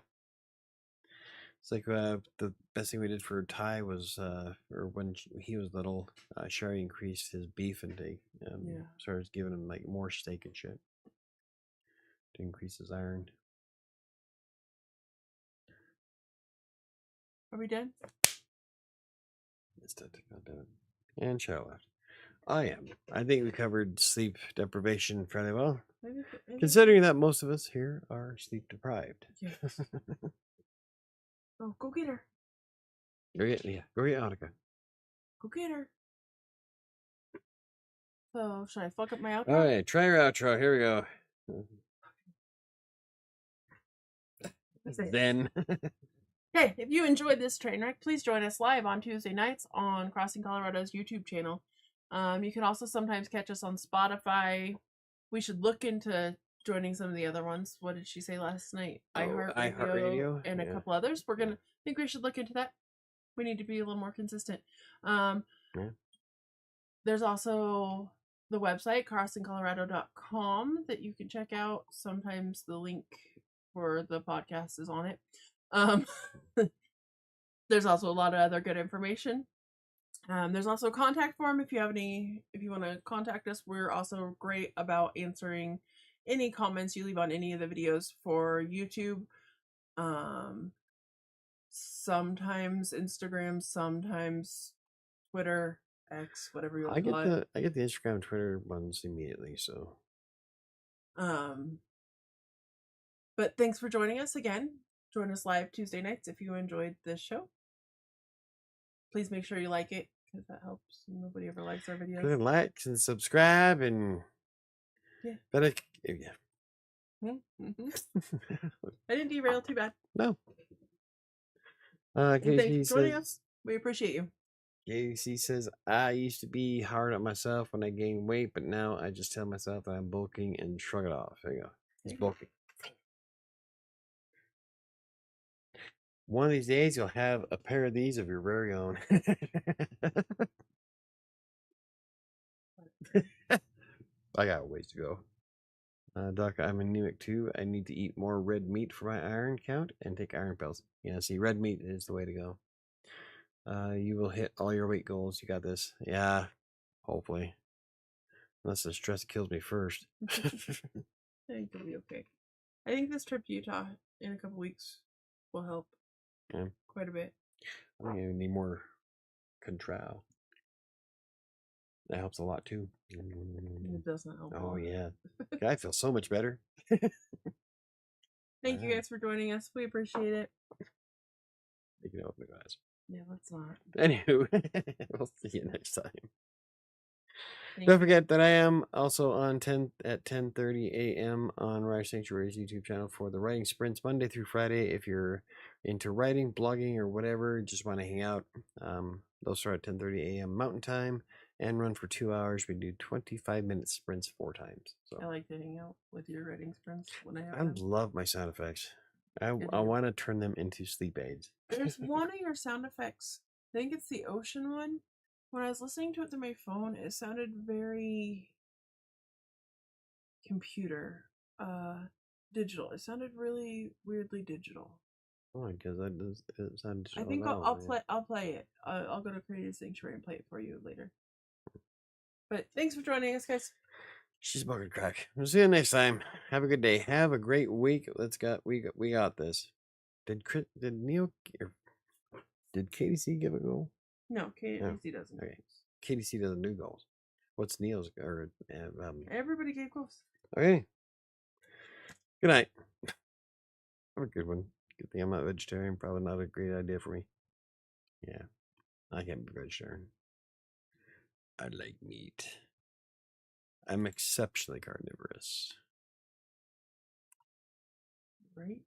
It's like the best thing we did for Ty was, or when he was little, Sherry increased his beef intake. Yeah. Started giving him like more steak and shit to increase his iron. Are we done? It's dead. God damn it. And Cheryl left. I am. I think we covered sleep deprivation fairly well, considering that most of us here are sleep deprived. Yes. Oh, go get her. Go get Annika. Go get her. So, should I fuck up my outro? All right, try your outro. Here we go. Then. Hey, if you enjoyed this train wreck, please join us live on Tuesday nights on Crossing Colorado's YouTube channel. You can also sometimes catch us on Spotify. We should look into joining some of the other ones. What did she say last night? iHeartRadio and a couple others. We're gonna think we should look into that. We need to be a little more consistent. There's also the website crossingcolorado.com that you can check out. Sometimes the link for the podcast is on it. There's also a lot of other good information. There's also a contact form if you want to contact us. We're also great about answering any comments you leave on any of the videos for YouTube. Sometimes Instagram, sometimes Twitter, X, whatever you want to call it. I get the Instagram, Twitter ones immediately. So, but thanks for joining us again. Join us live Tuesday nights if you enjoyed this show. Please make sure you like it because that helps. Nobody ever likes our videos. Click like and subscribe and yeah. Mm-hmm. I didn't derail too bad. No. Thanks for joining us. We appreciate you. Casey says, I used to be hard on myself when I gained weight, but now I just tell myself that I'm bulking and shrug it off. There you go. He's bulking. One of these days, you'll have a pair of these of your very own. I got ways to go. Doc, I'm anemic too. I need to eat more red meat for my iron count and take iron pills. Yeah, see, red meat is the way to go. You will hit all your weight goals. You got this. Yeah, hopefully. Unless the stress kills me first. I think it'll be okay. I think this trip to Utah in a couple weeks will help quite a bit. I think I need more control. That helps a lot too. It doesn't help. Oh yeah, I feel so much better. Thank you guys for joining us. We appreciate it. You can open the eyes. Yeah, let's not. Anywho, we'll see you next time. Don't forget that I am also on 10:30 a.m. on Writer Sanctuary's YouTube channel for the writing sprints Monday through Friday. If you're into writing, blogging, or whatever, just want to hang out, those start at 10:30 a.m. Mountain Time and run for 2 hours. We do 25-minute sprints 4 times. So I like to hang out with your writing sprints when I have them. Love my sound effects. I want to turn them into sleep aids. There's one of your sound effects. I think it's the ocean one. When I was listening to it through my phone, it sounded very computer, digital. It sounded really weirdly digital. Oh, because that does it sound digital. I think I'll play it. I'll go to Creative Sanctuary and play it for you later. But thanks for joining us, guys. She's bucket crack. We'll see you next time. Have a good day. Have a great week. We got this. Did Neil or did KDC give a goal? No, KDC doesn't. Okay. KDC doesn't do goals. What's Neil's or everybody gave goals. Okay. Good night. Have a good one. Good thing I'm not vegetarian. Probably not a great idea for me. Yeah. I can't be vegetarian. I like meat. I'm exceptionally carnivorous. Right?